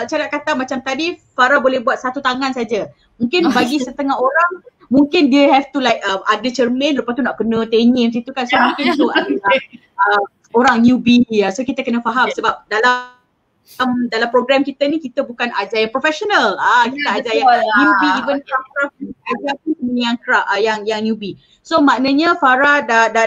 cara kata macam tadi Farah boleh buat satu tangan saja. Mungkin bagi setengah orang mungkin dia have to like ada cermin, lepas tu nak kena tenyim situ kan. So mungkin tu orang newbie, so kita kena faham sebab dalam program kita ni kita bukan ajar yang profesional. Kita ajar yang newbie, even ajar yang newbie. So maknanya Farah dah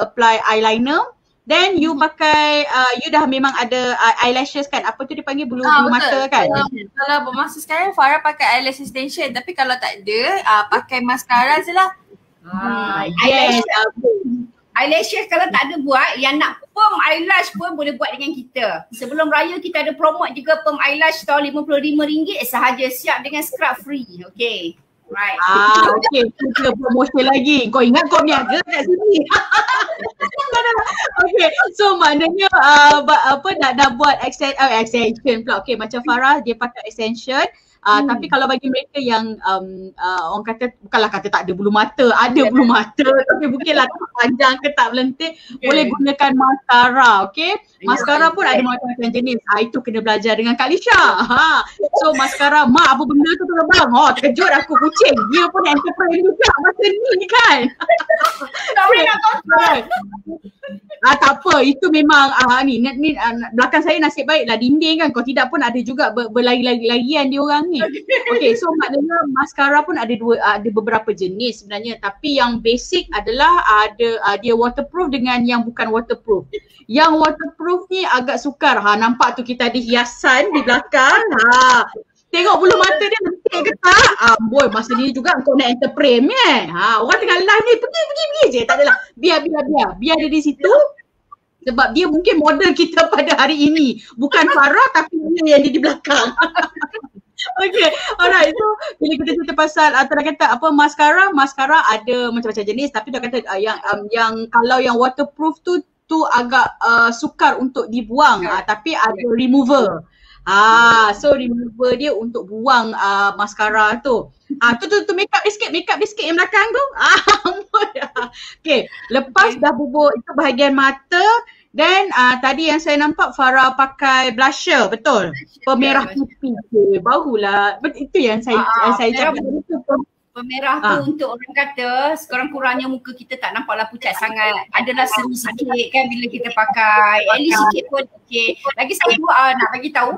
apply eyeliner, then you pakai you dah memang ada eyelashes kan, apa tu dipanggil bulu mata kan. Kalau bermasa sekarang Farah pakai eyelash extension, tapi kalau tak ada pakai mascara je lah. Yes. Eyelashes kalau tak ada buat, yang nak perm eyelash pun boleh buat dengan kita. Sebelum raya kita ada promote juga perm eyelash store RM55 sahaja, siap dengan scrub free. Okay. Right. Okay, kita promotion lagi. Kau ingat kau niaga kat sini. Okay, so maknanya nak buat extension pula. Okay, macam Farah dia pakai extension. Tapi kalau bagi mereka yang orang kata, bukanlah kata tak ada bulu mata, ada bulu mata tapi mungkinlah tak panjang ke tak melentik, boleh gunakan maskara, okay? Maskara pun ada macam-macam jenis. Itu kena belajar dengan Kak Lisha. So maskara, mak apa benda tu bang? Terkejut aku, kucing. Dia pun entrepreneur juga masa ni kan. Tak boleh nak kontrol. Tak apa, itu memang ni belakang saya nasib baik lah dinding kan, kalau tidak pun ada juga berlari-larian dia orang ni. Okay, so maknanya maskara pun ada beberapa jenis sebenarnya, tapi yang basic adalah ada dia waterproof dengan yang bukan waterproof. Yang waterproof ni agak sukar. Nampak tu kita ada hiasan di belakang. Tengok bulu mata dia lentik ke tak? Boy, masa ni juga kau nak enterprise orang tengah live ni pergi je. Tak adalah. Biar dia di situ. Sebab dia mungkin model kita pada hari ini. Bukan Farah tapi dia yang di belakang. Okay, alright. So bila kita cerita pasal kata apa maskara ada macam-macam jenis, tapi dia kata yang kalau yang waterproof tu agak sukar untuk dibuang, tapi ada remover. So remover dia untuk buang maskara tu. Tu make up sikit yang belakang tu. Okay, lepas dah bubur itu bahagian mata, dan tadi yang saya nampak Farah pakai blusher, betul? Pemerah pipi. Barulah. Itu yang saya cakap. Pemerah tu untuk orang kata sekurang-kurangnya muka kita tak nampaklah pucat sangat. Adalah seru sikit kan bila kita pakai. At least sikit pun okey. Lagi satu nak bagi tahu.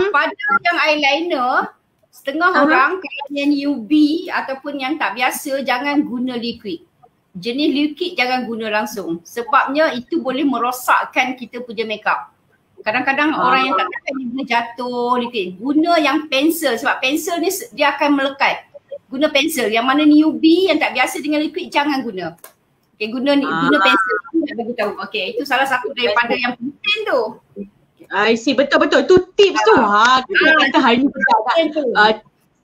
Pada yang eyeliner, setengah orang kalau yang UV ataupun yang tak biasa jangan guna liquid. Jenis liquid jangan guna langsung. Sebabnya itu boleh merosakkan kita punya makeup. Kadang-kadang orang yang tak tahu dia jatuh liquid. Guna yang pensel sebab pensel ni dia akan melekat. Guna pensel. Yang mana ni UV yang tak biasa dengan liquid jangan guna. Okay, guna pensel. Nak bagi tahu. Okay, itu salah satu daripada yang penting tu. I see, betul. Tu tips tu. Kita hari ni kita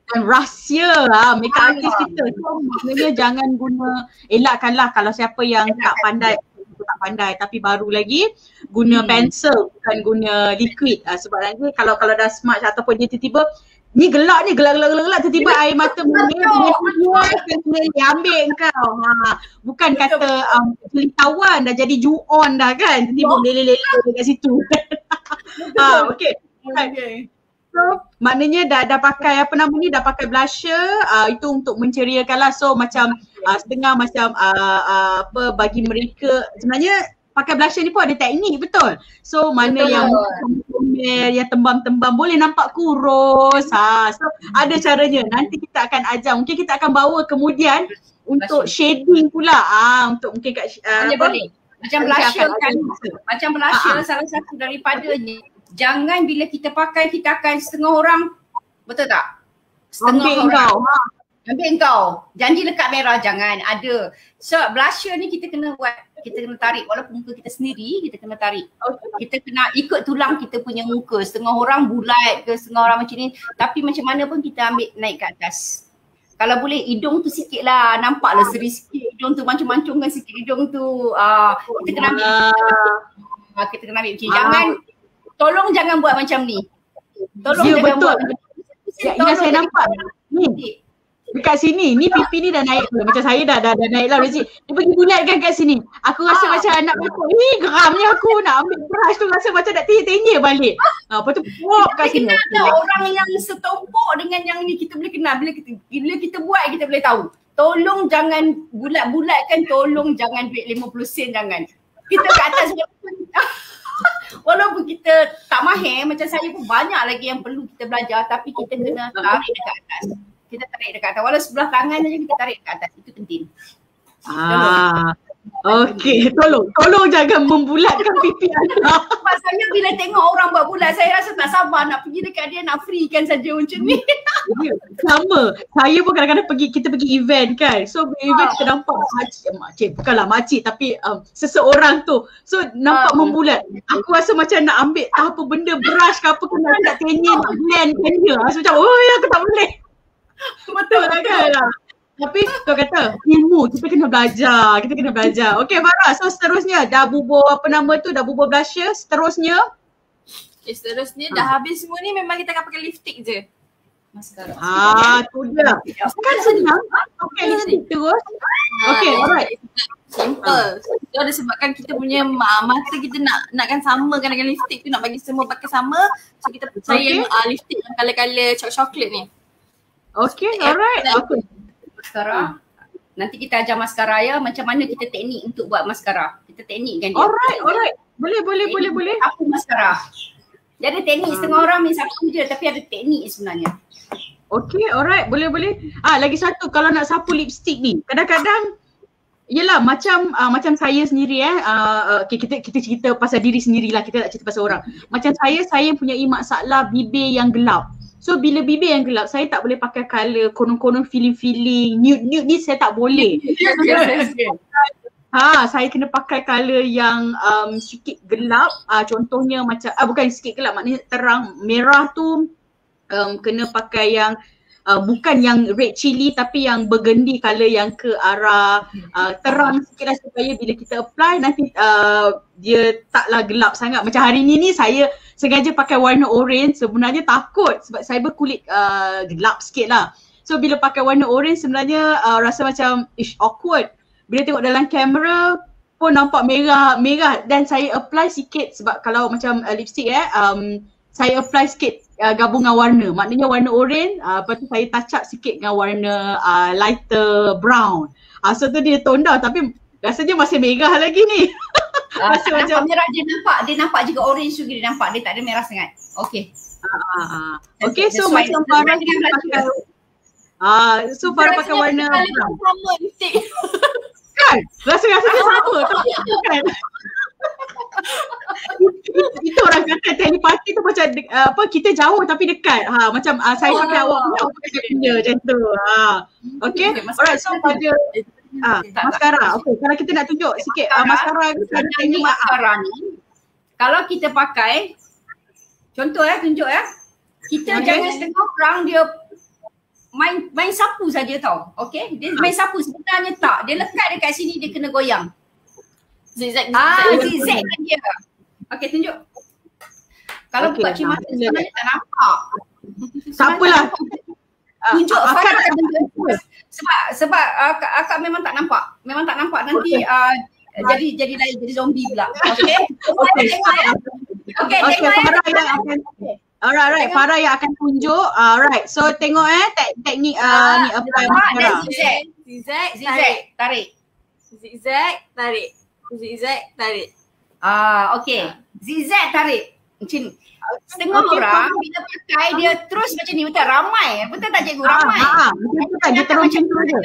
dan rahsia makeup artist kita. So maknanya jangan guna, elakkanlah kalau siapa yang tak pandai tapi baru lagi guna pensel bukan guna liquid. Sebab nanti kalau dah smudge ataupun dia tiba-tiba ni gelak tiba-tiba air mata mengalir dia ambil kau. Bukan kata tawan dah jadi juon dah kan, tiba-tiba lele-lele dekat situ. Okay. So maknanya dah pakai dah pakai blusher, itu untuk menceriakan lah. So macam setengah macam bagi mereka sebenarnya pakai blusher ni pun ada teknik, betul? So mana yang yang tembam-tembam boleh nampak kurus. So ada caranya. Nanti kita akan ajar. Mungkin kita akan bawa kemudian untuk shading pula. Untuk mungkin kat boleh. Macam blusher kan. Macam blusher salah satu daripadanya. Jangan bila kita pakai kita akan setengah orang, betul tak? Setengah orang ambil kau. Janji lekat merah jangan ada. So blusher ni kita kena tarik walaupun muka kita sendiri kita kena tarik. Kita kena ikut tulang kita punya muka. Setengah orang bulat ke setengah orang macam ni, tapi macam mana pun kita ambil naik ke atas. Kalau boleh hidung tu sikit lah, nampaklah seri sikit hidung tu, mancung-mancungkan sikit hidung tu. Kita kena ambil kita kena ambil macam tolong jangan buat macam ni. Tolong jangan betul. Buat macam ni. Saya nampak ni. Dekat sini, ni pipi ni dah naik. Macam saya dah naik lah. Dia pergi bulatkan kat sini. Aku rasa macam nak betul. Geramnya aku nak ambil brush tu, rasa macam nak tenyir balik. Lepas tu pop kat sini. Orang yang setompok dengan yang ni kita boleh kenal. Bila kita buat kita boleh tahu. Tolong jangan bulat-bulatkan, tolong jangan duit 50 sen jangan. Kita kat atas walaupun kita tak mahir, macam saya pun banyak lagi yang perlu kita belajar, tapi kita kena tarik dekat atas. Kita tarik dekat atas. Walau sebelah tangan saja kita tarik dekat atas. Itu penting. Okey, tolong jangan membulatkan pipi anda. Sebab saya bila tengok orang buat bulat, saya rasa tak sabar nak pergi dekat dia, nak freekan saja macam ni. Sama. Saya pun kadang-kadang kita pergi event kan. So event kita nampak makcik, bukanlah makcik tapi seseorang tu. So nampak membulat. Aku rasa macam nak ambil apa benda brush ke apa, kena nak tenyir, nak blend kan dia. So macam aku tak boleh. Betul lah kan. Tapi kau kata ilmu kita kena belajar. Okay Farah, so seterusnya dah bubur dah bubur blusher, seterusnya Seterusnya dah habis semua ni memang kita akan pakai lipstick je. Maskara. Tu dia. Kan senang. Okay, lipstick terus. Okay, alright. Simple. Itu ada sebabkan kita punya mata kita nakkan samakan dengan lipstick tu, nak bagi semua pakai sama. So kita percaya lipstick yang color-color coklat ni. Okay, alright. Okay. Maskara. Nanti kita ajar maskara ya, macam mana kita teknik untuk buat maskara. Kita teknikkan dia. Alright. Boleh. Apa maskara? Dia ada teknik, setengah orang main sapu je tapi ada teknik sebenarnya. Okay, alright. Boleh. Lagi satu, kalau nak sapu lipstick ni, kadang-kadang yelah macam saya sendiri okay, kita cerita pasal diri sendirilah, kita tak cerita pasal orang. Macam saya punya masalah bibir yang gelap. So bila bibir yang gelap, saya tak boleh pakai colour konon-konon feeling nude ni saya tak boleh. Saya kena pakai colour yang sikit gelap, contohnya macam bukan sikit gelap, maknanya terang. Merah tu kena pakai yang bukan yang red chili tapi yang burgundy colour yang ke arah terang sikit lah, supaya bila kita apply nanti dia taklah gelap sangat. Macam hari ni saya sengaja pakai warna orange, sebenarnya takut sebab saya berkulit gelap sikit lah. So bila pakai warna orange sebenarnya rasa macam awkward. Bila tengok dalam kamera pun nampak merah dan saya apply sikit sebab kalau macam lipstick saya apply sikit gabung dengan warna. Maknanya warna orange, lepas tu saya touch up sikit dengan warna lighter brown. So tu dia tone down tapi rasanya masih merah lagi ni. Rasa macam merah dia nampak juga orange juga dia nampak. Dia tak ada merah sangat. Okay. Okay, so macam Farah ni pakai so Farah pakai warna brown. Sama lipstick. Kan? Rasa-rasanya sama tapi kan. Itu orang kata telepati tu macam kita jauh tapi dekat. Macam saya pakai awak punya macam tu. Okay. Alright, so pada maskara. Okay, kalau kita nak tunjuk sikit maskara ni ada teknik maskara ni. Kalau kita pakai contoh tunjuk kita jangan setengah orang dia main sapu saja tau. Okay, dia main sapu sebenarnya tak. Dia lekat dekat sini dia kena goyang. Zigzag kan dia. Okay, tunjuk. Kalau buka cimata sebenarnya tak nampak. Tak apalah. Tunjuk Farah akan tunjuk. Sebab akak memang tak nampak. Nanti jadi lain, jadi zombie pula. Okay. Okay, Farah yang akan Alright, Farah yang akan tunjuk. Alright, so tengok teknik ni apply maskara. Zigzag, tarik. Zigzag, tarik. Okay. Zigzag tarik. Macam ni. Setengah orang bila pakai dia terus macam ni, betul ramai. Betul tak cikgu? Ramai. Betul kan, dia terus macam tu je.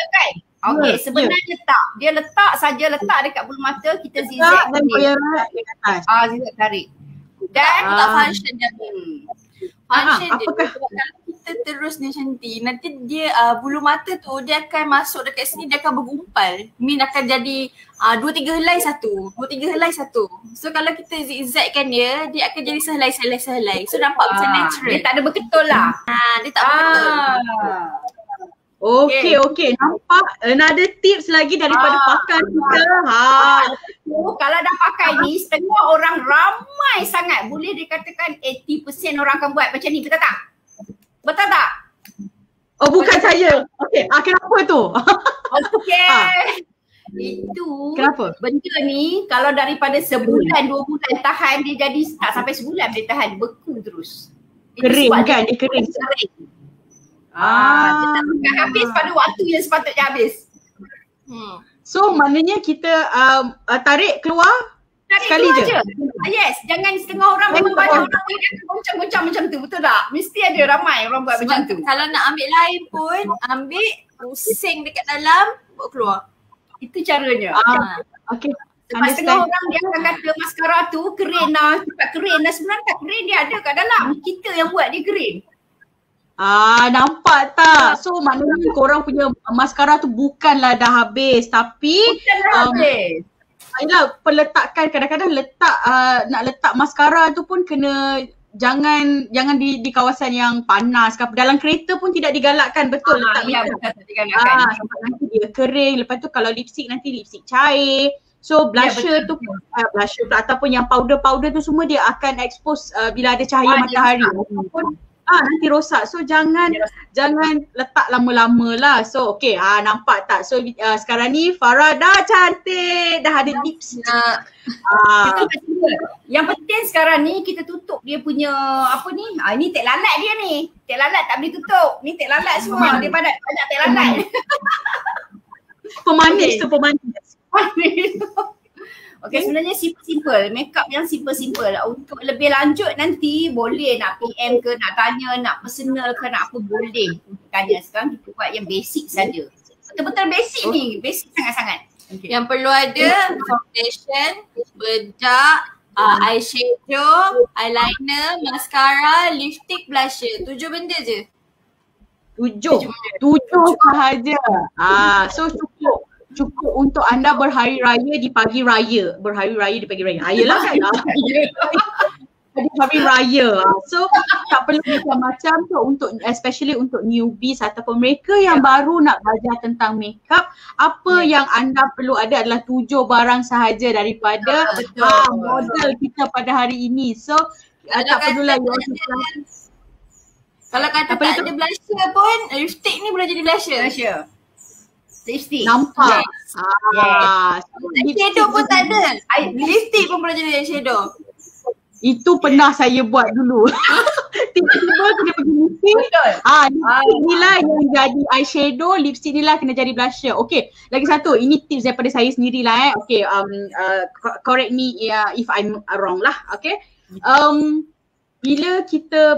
Okay, sebenarnya tak. Dia letak dekat bulu mata, kita zigzag dan goyang dekat atas. Zigzag tarik. Dan tak function dia. Function dia. Apakah? Kalau kita terus ni macam ni, nanti dia bulu mata tu dia akan masuk dekat sini, dia akan bergumpal. Min akan jadi 2-3 helai satu. So kalau kita zigzagkan dia akan jadi sehelai. So nampak macam natural. Dia tak ada berketul lah. Dia tak berketul. Okay. Nampak another tips lagi daripada pakai kita. Kalau dah pakai ni, setengah orang ramai sangat. Boleh dikatakan 80% orang akan buat macam ni. Betul tak? Oh, bukan saya. Okay, kenapa tu? Okay. Itu kenapa? Benda ni kalau daripada sebulan, 2 bulan tahan, dia jadi tak sampai sebulan dia tahan, beku terus. Kering kan? Dia kering. Dia tak akan habis pada waktu yang sepatutnya habis. So maknanya kita tarik keluar sekali je. Yes, jangan setengah orang memang banyak orang yang akan goncang-goncang macam tu, betul tak? Mesti ada ramai orang buat macam tu. Kalau nak ambil lain pun, ambil pusing dekat dalam, bawa keluar. Itu caranya. Okay. Sebab setengah orang dia akan kata maskara tu kering lah, cepat kering lah. Sebenarnya tak kering, dia ada kat dalam. Kita yang buat dia kering. Nampak tak? So maknanya korang punya maskara tu bukanlah dah habis, tapi yelah, peletakan kadang-kadang nak letak maskara tu pun kena jangan di kawasan yang panas. Dalam kereta pun tidak digalakkan, betul letak sebab nanti dia kering. Lepas tu kalau lipstick nanti lipstick cair. So blusher tu blusher ataupun yang powder tu semua dia akan expose bila ada cahaya matahari. nanti rosak. So jangan letak lama-lama lah. So okay, nampak tak? So sekarang ni Farah dah cantik, dah ada lipstick. Yang penting sekarang ni kita tutup dia punya apa ni? Ni tek lalat dia ni. Tek lalat tak boleh tutup. Ni tek lalat semua. Dia banyak tek lalat. Pemanis tu, pemanis. Okay, sebenarnya simple. Makeup yang simple. Untuk lebih lanjut nanti boleh nak PM ke, nak tanya, nak personal ke, nak apa boleh tanya. Sekarang kita buat yang basic saja. Betul-betul basic ni. Basic sangat-sangat. Okay. Yang perlu ada foundation, bedak, eyeshadow, eyeliner, mascara, lipstick, blusher. 7 benda je. 7 sahaja. So cukup untuk anda berhari raya di pagi raya. Ayalah kan. Di pagi raya. So tak perlu macam-macam tu untuk especially untuk newbies ataupun mereka yang baru nak belajar tentang makeup. Apa yang anda perlu ada adalah 7 barang sahaja daripada model kita pada hari ini. So tak perlulah kalau kata tak ada blusher pun, lipstick ni boleh jadi blusher. Lipstick. Nampak? Eyeshadow pun tak ada. Lipstick pun boleh jadi eyeshadow. Itu pernah saya buat dulu. Tiba-tiba kena pergi meeting. Lipstick ni lah yang jadi eyeshadow, lipstick ni lah kena jadi blusher. Okay, lagi satu. Ini tips daripada saya sendirilah. Okay, correct me if I'm wrong lah. Okay. Bila kita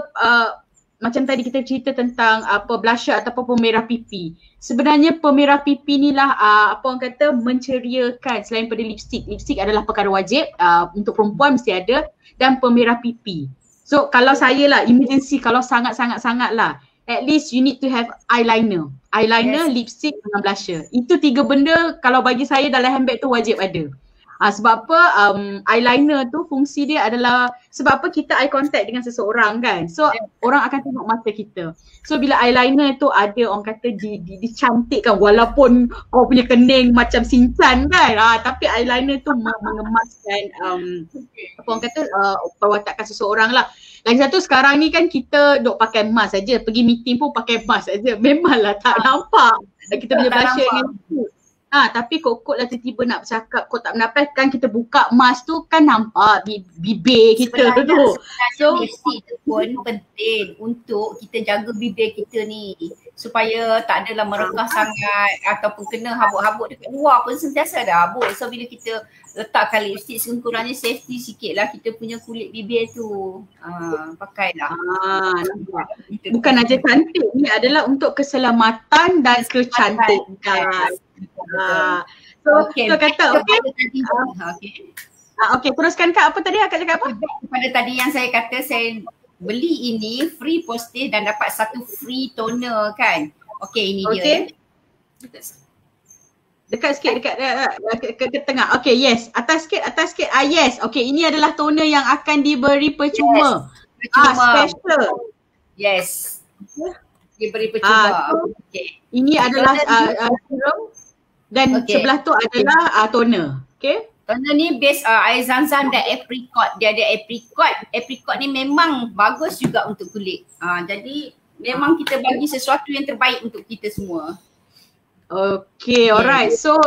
macam tadi kita cerita tentang blusher ataupun pemerah pipi. Sebenarnya pemerah pipi ni lah orang kata menceriakan selain pada lipstick. Lipstick adalah perkara wajib untuk perempuan mesti ada, dan pemerah pipi. So kalau saya lah emergency, kalau sangat-sangat lah, at least you need to have eyeliner. Lipstick dengan blusher. Itu 3 benda kalau bagi saya dalam handbag tu wajib ada. Sebab apa eyeliner tu fungsi dia adalah sebab apa kita eye contact dengan seseorang kan. So orang akan tengok mata kita. So bila eyeliner tu ada orang kata dicantikkan walaupun kau punya kening macam Shinchan kan. Tapi eyeliner tu mengemaskan apa orang kata perwatakan seseorang lah. Lagi satu sekarang ni kan kita duk pakai mask saja. Pergi meeting pun pakai mask saja. Memanglah tak nampak kita punya blusher dengan tu. Tapi kok lah tiba-tiba nak bercakap, kok tak mendapat kan kita buka mask tu kan nampak bibir kita tu. So lipstick tu pun penting untuk kita jaga bibir kita ni supaya tak adalah merekah sangat ataupun kena habuk-habuk dekat luar pun sentiasa ada habuk. So bila kita letakkan lipstick sekurang-kurangnya safety sikit lah kita punya kulit bibir tu. Pakailah. Bukan aja cantik, ni adalah untuk keselamatan dan kecantikan. So kata okay, teruskan Kak, apa tadi Kak cakap apa? Pada tadi yang saya kata saya beli ini free postage dan dapat 1 free toner kan. Okay, ini dia. Dekat sikit ke tengah. Okay, yes. Atas sikit. Yes. Okay, ini adalah toner yang akan diberi percuma. Special. Yes. Diberi percuma. Okay. Ini adalah serum. Dan sebelah tu adalah toner. Okay. Toner ni base air zam-zam dan apricot. Dia ada apricot. Apricot ni memang bagus juga untuk kulit. Jadi memang kita bagi sesuatu yang terbaik untuk kita semua. Okay, alright. So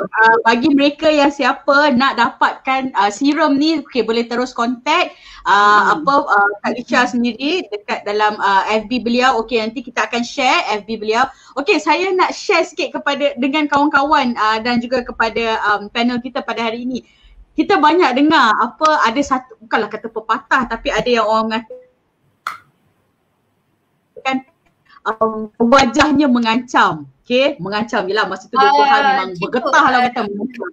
bagi mereka yang siapa nak dapatkan serum ni, okay, boleh terus contact Kak Lisha sendiri dekat dalam FB beliau. Okay, nanti kita akan share FB beliau. Okay, saya nak share sikit dengan kawan-kawan dan juga kepada panel kita pada hari ini. Kita banyak dengar ada satu, bukanlah kata pepatah, tapi ada yang orang mengatakan wajahnya mengancam. Okay, mengancam je lah. Masa tu 20 memang bergetah lah kata mengancam.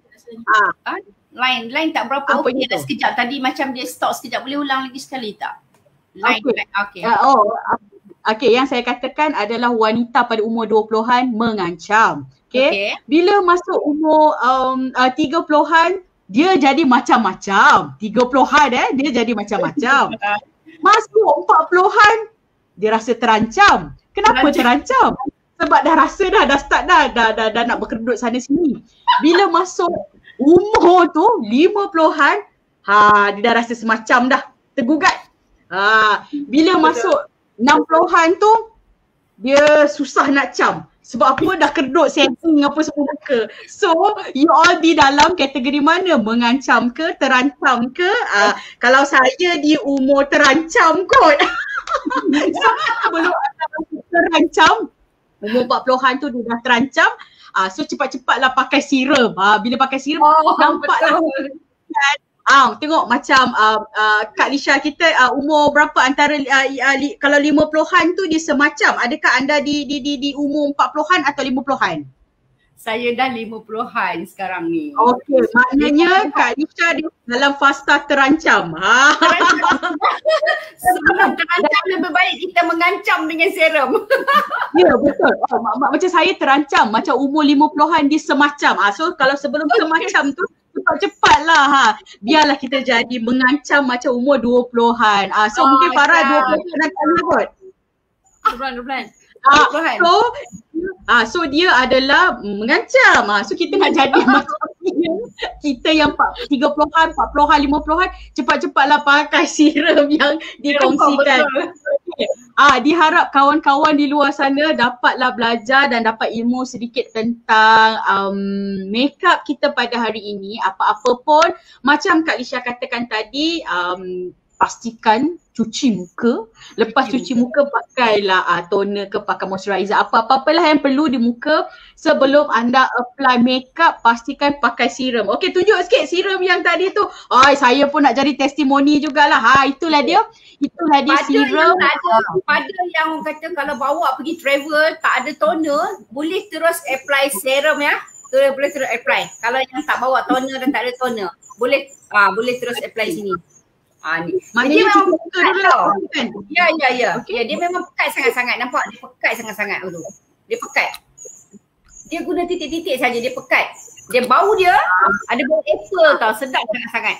Line tak berapa okey dah sekejap. Tadi macam dia stop sekejap. Boleh ulang lagi sekali tak? Line. Okay, yang saya katakan adalah wanita pada umur 20-an mengancam. Okay. Bila masuk umur 30-an, dia jadi macam-macam. 30-an dia jadi macam-macam. Masuk 40-an, dia rasa terancam. Kenapa terancam? Sebab dah rasa dah start dah nak berkedut sana sini. Bila masuk umur tu 50-an, dia dah rasa semacam dah tergugat. Bila masuk 60-an tu dia susah nak cam. Sebab apa? Dah kedut setting apa semua muka. So you all di dalam kategori mana? Mengancam ke? Terancam ke? Kalau saya di umur terancam kot. So sebelum anda terancam, umur 40-an tu dia dah terancam. So cepat-cepatlah pakai serum. Bila pakai serum nampaklah tengok macam Kak Lisha kita umur berapa antara kalau 50-an tu dia semacam, adakah anda di umur 40-an atau 50-an? Saya dah 50-an sekarang ni. Okey, maknanya Kak Lisha dia dalam fasa terancam. Sebelum terancam lebih baik kita mengancam dengan serum. Ya, betul. Macam saya terancam macam umur 50-an dia semacam. So kalau sebelum semacam tu cepatlah biarlah kita jadi mengancam macam umur 20-an. So mungkin Farah 20-an nak tanya kot. 20-an. So dia adalah mengancam. So kita nak jadi macam dia. Kita yang 30-an, 40-an, 50-an cepat-cepatlah pakai serum yang dikongsikan. Diharap kawan-kawan di luar sana dapatlah belajar dan dapat ilmu sedikit tentang makeup kita pada hari ini. Apa-apa pun macam Kak Lisha katakan tadi, pastikan cuci muka. Lepas cuci muka pakailah toner ke pakai moisturizer. Apa-apalah yang perlu di muka sebelum anda apply makeup, pastikan pakai serum. Okey, tunjuk sikit serum yang tadi tu. Saya pun nak jadi testimoni jugalah. Itulah dia. Itulah dia serum. Pada yang kata kalau bawa pergi travel tak ada toner, boleh terus apply serum ya. Boleh terus apply. Kalau yang tak bawa toner dan tak ada toner, boleh terus apply sini. Ni. Maknanya dia memang pekat tau kan? Ya. Okay. Dia memang pekat sangat-sangat. Nampak dia pekat sangat-sangat tu. Dia pekat. Dia guna titik-titik saja, dia pekat. Dia bau dia ada bau apple tau, sedap sangat-sangat.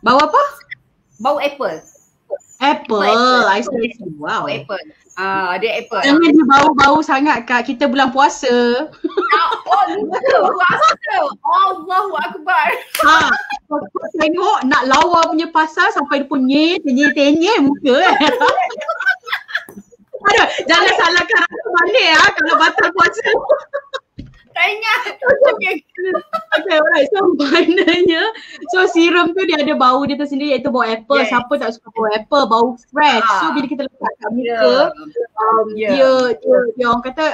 Bau apa? Bau apple. Apple. I see. Wow. Bau apple. Dia apple. Jangan dia bau-bau sangat Kak, kita bulan puasa. Puasa. Allahu Akbar. Tengok nak lawa punya pasal sampai dia pun tenyeh muka. Jangan salahkan rasa manis kalau batal puasa. Tak ingat. Okay, alright. So maknanya, serum tu dia ada bau dia tersendiri iaitu bau apple. Yes. Siapa tak suka bau apple, bau fresh. So bila kita letak kat muka, dia orang kata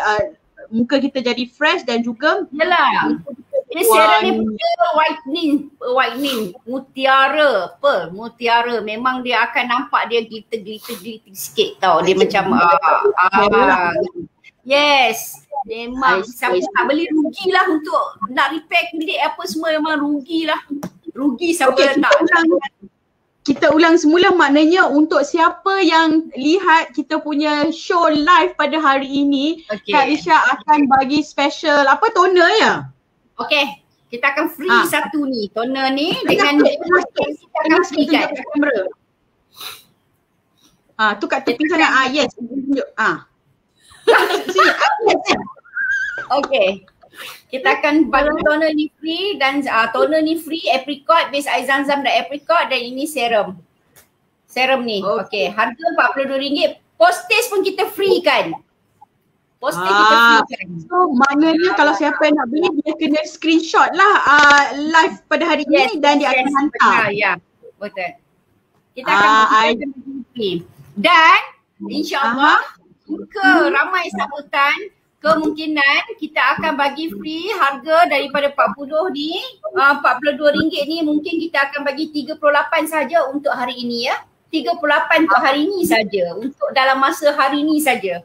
muka kita jadi fresh dan juga ini serum ni whitening mutiara. Memang dia akan nampak dia glitter sikit tau. Dia macam yes. Memang siapa tak beli rugilah untuk nak repair kulit apa semua, memang rugilah. Rugi siapa tak. Kita ulang semula, maknanya untuk siapa yang lihat kita punya show live pada hari ini, Kak Lisha akan bagi special toner ya? Okey, kita akan free satu ni, toner ni dengan kita akan free kan. Tu kat tepi sana. Yes. Tunjuk. Okay. Kita akan bagi toner ni free dan toner ni free apricot, base air zam-zam dan apricot, dan ini serum. Serum ni. Okay. Harga RM42. Postage pun kita free kan. Postage kita free kan. So maknanya kalau siapa yang nak beli dia kena screenshot lah live pada hari ini dan dia akan hantar. Ya. Betul. Kita akan free. Dan insyaAllah jika ramai sambutan, kemungkinan kita akan bagi free harga daripada 40 ni, RM42 ni mungkin kita akan bagi 38 saja untuk hari ini ya. 38 untuk hari ini saja, untuk dalam masa hari ini saja.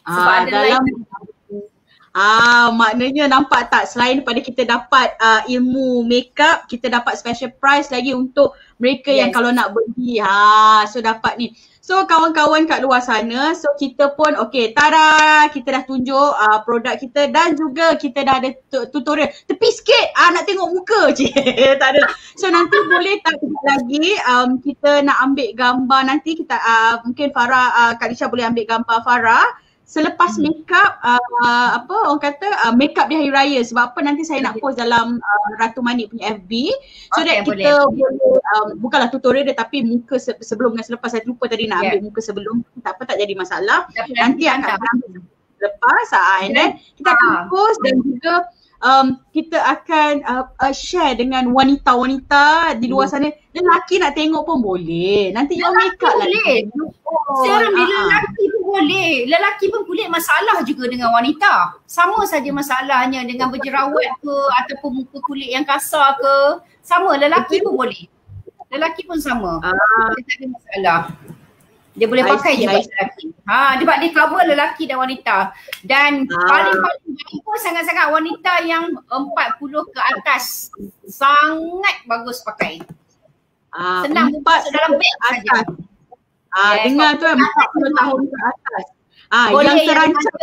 Sebab ada dalam maknanya nampak tak, selain daripada kita dapat ilmu makeup, kita dapat special price lagi untuk mereka yang kalau nak beli. So dapat ni. So kawan-kawan kat luar sana, so kita pun tada, kita dah tunjuk produk kita dan juga kita dah ada tutorial. Tepi sikit, nak tengok muka je. Tak ada. So nanti boleh tak lagi kita nak ambil gambar nanti kita mungkin Farah, Kak Lisha boleh ambil gambar Farah selepas makeup apa orang kata makeup di hari raya, sebab apa nanti saya nak post dalam Ratu Manik punya FB so that kita boleh bukanlah tutorial dia tapi muka sebelum dan selepas. Saya lupa tadi nak ambil muka sebelum, tak apa, tak jadi masalah. Nanti akan lepas and then kita akan post dan juga kita akan share dengan wanita-wanita di luar sana. Lelaki nak tengok pun boleh. Nanti you make up lah. Serum ni lelaki pun boleh. Lelaki pun kulit masalah juga dengan wanita. Sama saja masalahnya dengan berjerawat ke ataupun muka kulit yang kasar ke. Sama, lelaki pun boleh. Lelaki pun sama. Dia tak ada masalah. Dia boleh pakai je buat lelaki. Sebab dia cover lelaki dan wanita. Dan paling-paling bagus sangat-sangat wanita yang 40 ke atas. Sangat bagus pakai. Senang buat dalam beg saja. Dengar tu 40 tahun ke atas. Boleh yang terancam.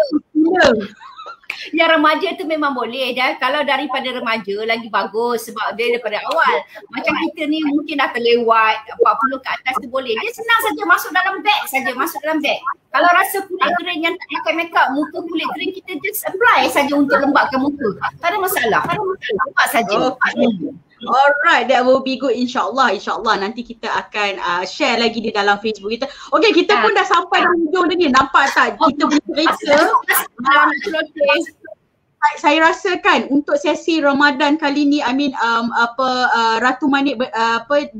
Yang remaja tu memang boleh. Dan kalau daripada remaja lagi bagus sebab dia daripada awal. Macam kita ni mungkin dah terlewat 40 ke atas tu boleh. Dia senang saja masuk dalam beg saja, masuk dalam beg. Kalau rasa kulit kering yang tak pakai makeup, muka kulit kering, kita just apply saja untuk lembapkan muka. Tak ada masalah. Buat saja. Alright, that will be good, insyaAllah. InsyaAllah nanti kita akan share lagi di dalam Facebook kita. Okay, kita pun dah sampai di hujung ni. Nampak tak kita punya cerita? Saya rasa kan untuk sesi Ramadan kali ni, Ratu Manik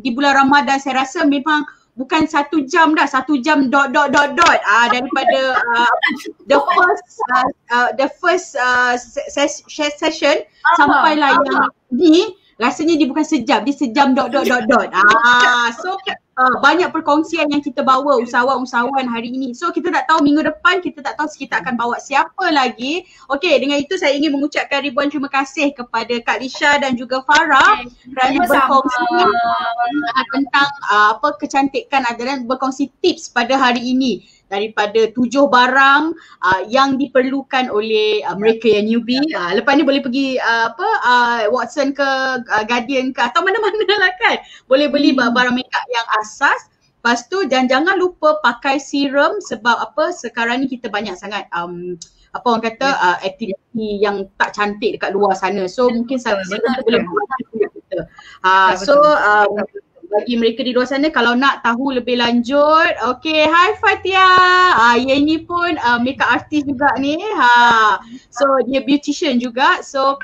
di bulan Ramadan, saya rasa memang bukan 1 jam dah, 1 jam ... daripada the first session sampailah yang ni. Rasanya dia bukan sejam, dia sejam ... So banyak perkongsian yang kita bawa usahawan-usahawan hari ini. So kita tak tahu minggu depan, kita tak tahu kita akan bawa siapa lagi. Okey, dengan itu saya ingin mengucapkan ribuan terima kasih kepada Kak Lisha dan juga Farah kerana berkongsi tentang kecantikan dan berkongsi tips pada hari ini. Daripada 7 barang yang diperlukan oleh mereka yang newbie. Lepas ni boleh pergi Watson ke Guardian ke atau mana-mana lah kan. Boleh beli barang makeup yang asas. Lepas tu jangan lupa pakai serum sebab sekarang ni kita banyak sangat orang kata aktiviti yang tak cantik dekat luar sana. So mungkin serum tu boleh buat kita. Bagi mereka di luar sana kalau nak tahu lebih lanjut, okay, hi Fatia. Yang ini pun makeup artist juga ni. So dia beautician juga. So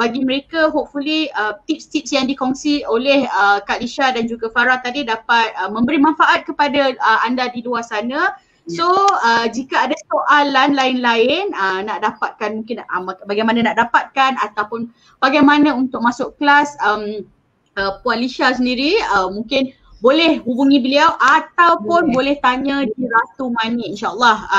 bagi mereka hopefully tips-tips yang dikongsi oleh Kak Lisha dan juga Farah tadi dapat memberi manfaat kepada anda di luar sana. So jika ada soalan lain-lain nak dapatkan mungkin bagaimana nak dapatkan ataupun bagaimana untuk masuk kelas Puan Lisha sendiri mungkin boleh hubungi beliau ataupun boleh tanya di Ratu Manik, insyaAllah.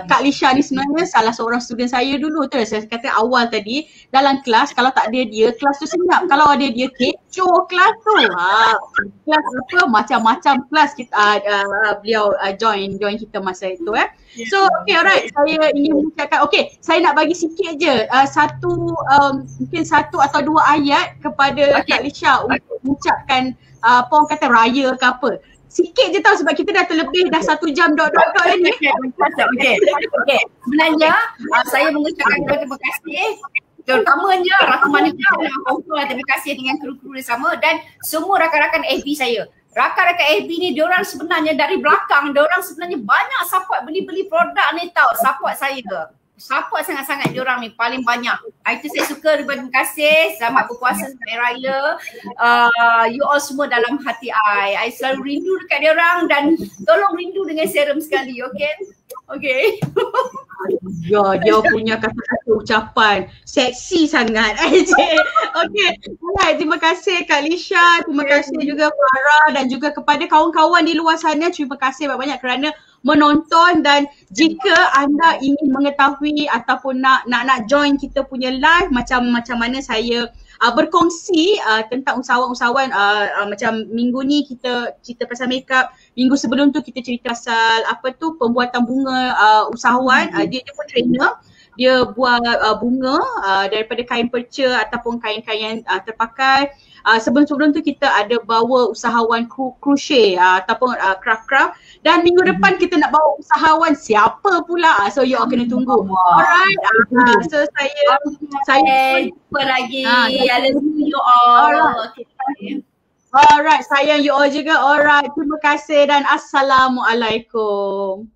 Kak Lisha ni sebenarnya salah seorang student saya dulu tu. Saya kata awal tadi dalam kelas, kalau tak ada dia, kelas tu senyap. Kalau ada dia, kecoh kelas tu. Kelas macam-macam kelas kita, beliau join kita masa itu. So okay, alright, saya ingin mengucapkan, okay, saya nak bagi sikit je mungkin 1 atau 2 ayat kepada Kak Lisha untuk mengucapkan orang kata raya ke apa. Sikit je tau sebab kita dah terlebih dah 1 jam ni. Okay. Sebenarnya saya mengucapkan terima kasih terutamanya Ratu Manik terima kasih dengan kru-kru yang sama dan semua rakan-rakan FB saya. Rakan-rakan FB ni diorang sebenarnya dari belakang, diorang sebenarnya banyak support beli-beli produk ni tau, support saya. Support sangat-sangat diorang ni paling banyak. Itu saya suka, terima kasih. Selamat berpuasa sampai raya. You all semua dalam hati I selalu rindu dekat diorang dan tolong rindu dengan serum sekali, okay? Okay. Ya, dia punya kata-kata ucapan seksi sangat. Okay. Alright, terima kasih Kak Lisha, terima kasih juga Farah dan juga kepada kawan-kawan di luar sana. Terima kasih banyak-banyak kerana menonton dan jika anda ingin mengetahui ataupun nak join kita punya live macam mana saya berkongsi tentang usahawan-usahawan macam minggu ni kita cerita pasal makeup, minggu sebelum tu kita cerita pasal pembuatan bunga usahawan, dia pun trainer. Dia buat bunga daripada kain perca ataupun kain-kain yang terpakai. Sebelum-sebelum tu kita ada bawa usahawan crochet ataupun craft-craft, dan minggu depan kita nak bawa usahawan siapa pula, so you all kena tunggu. Alright, so saya jumpa lagi. I love you all. Alright, sayang you all juga. Alright, terima kasih dan Assalamualaikum.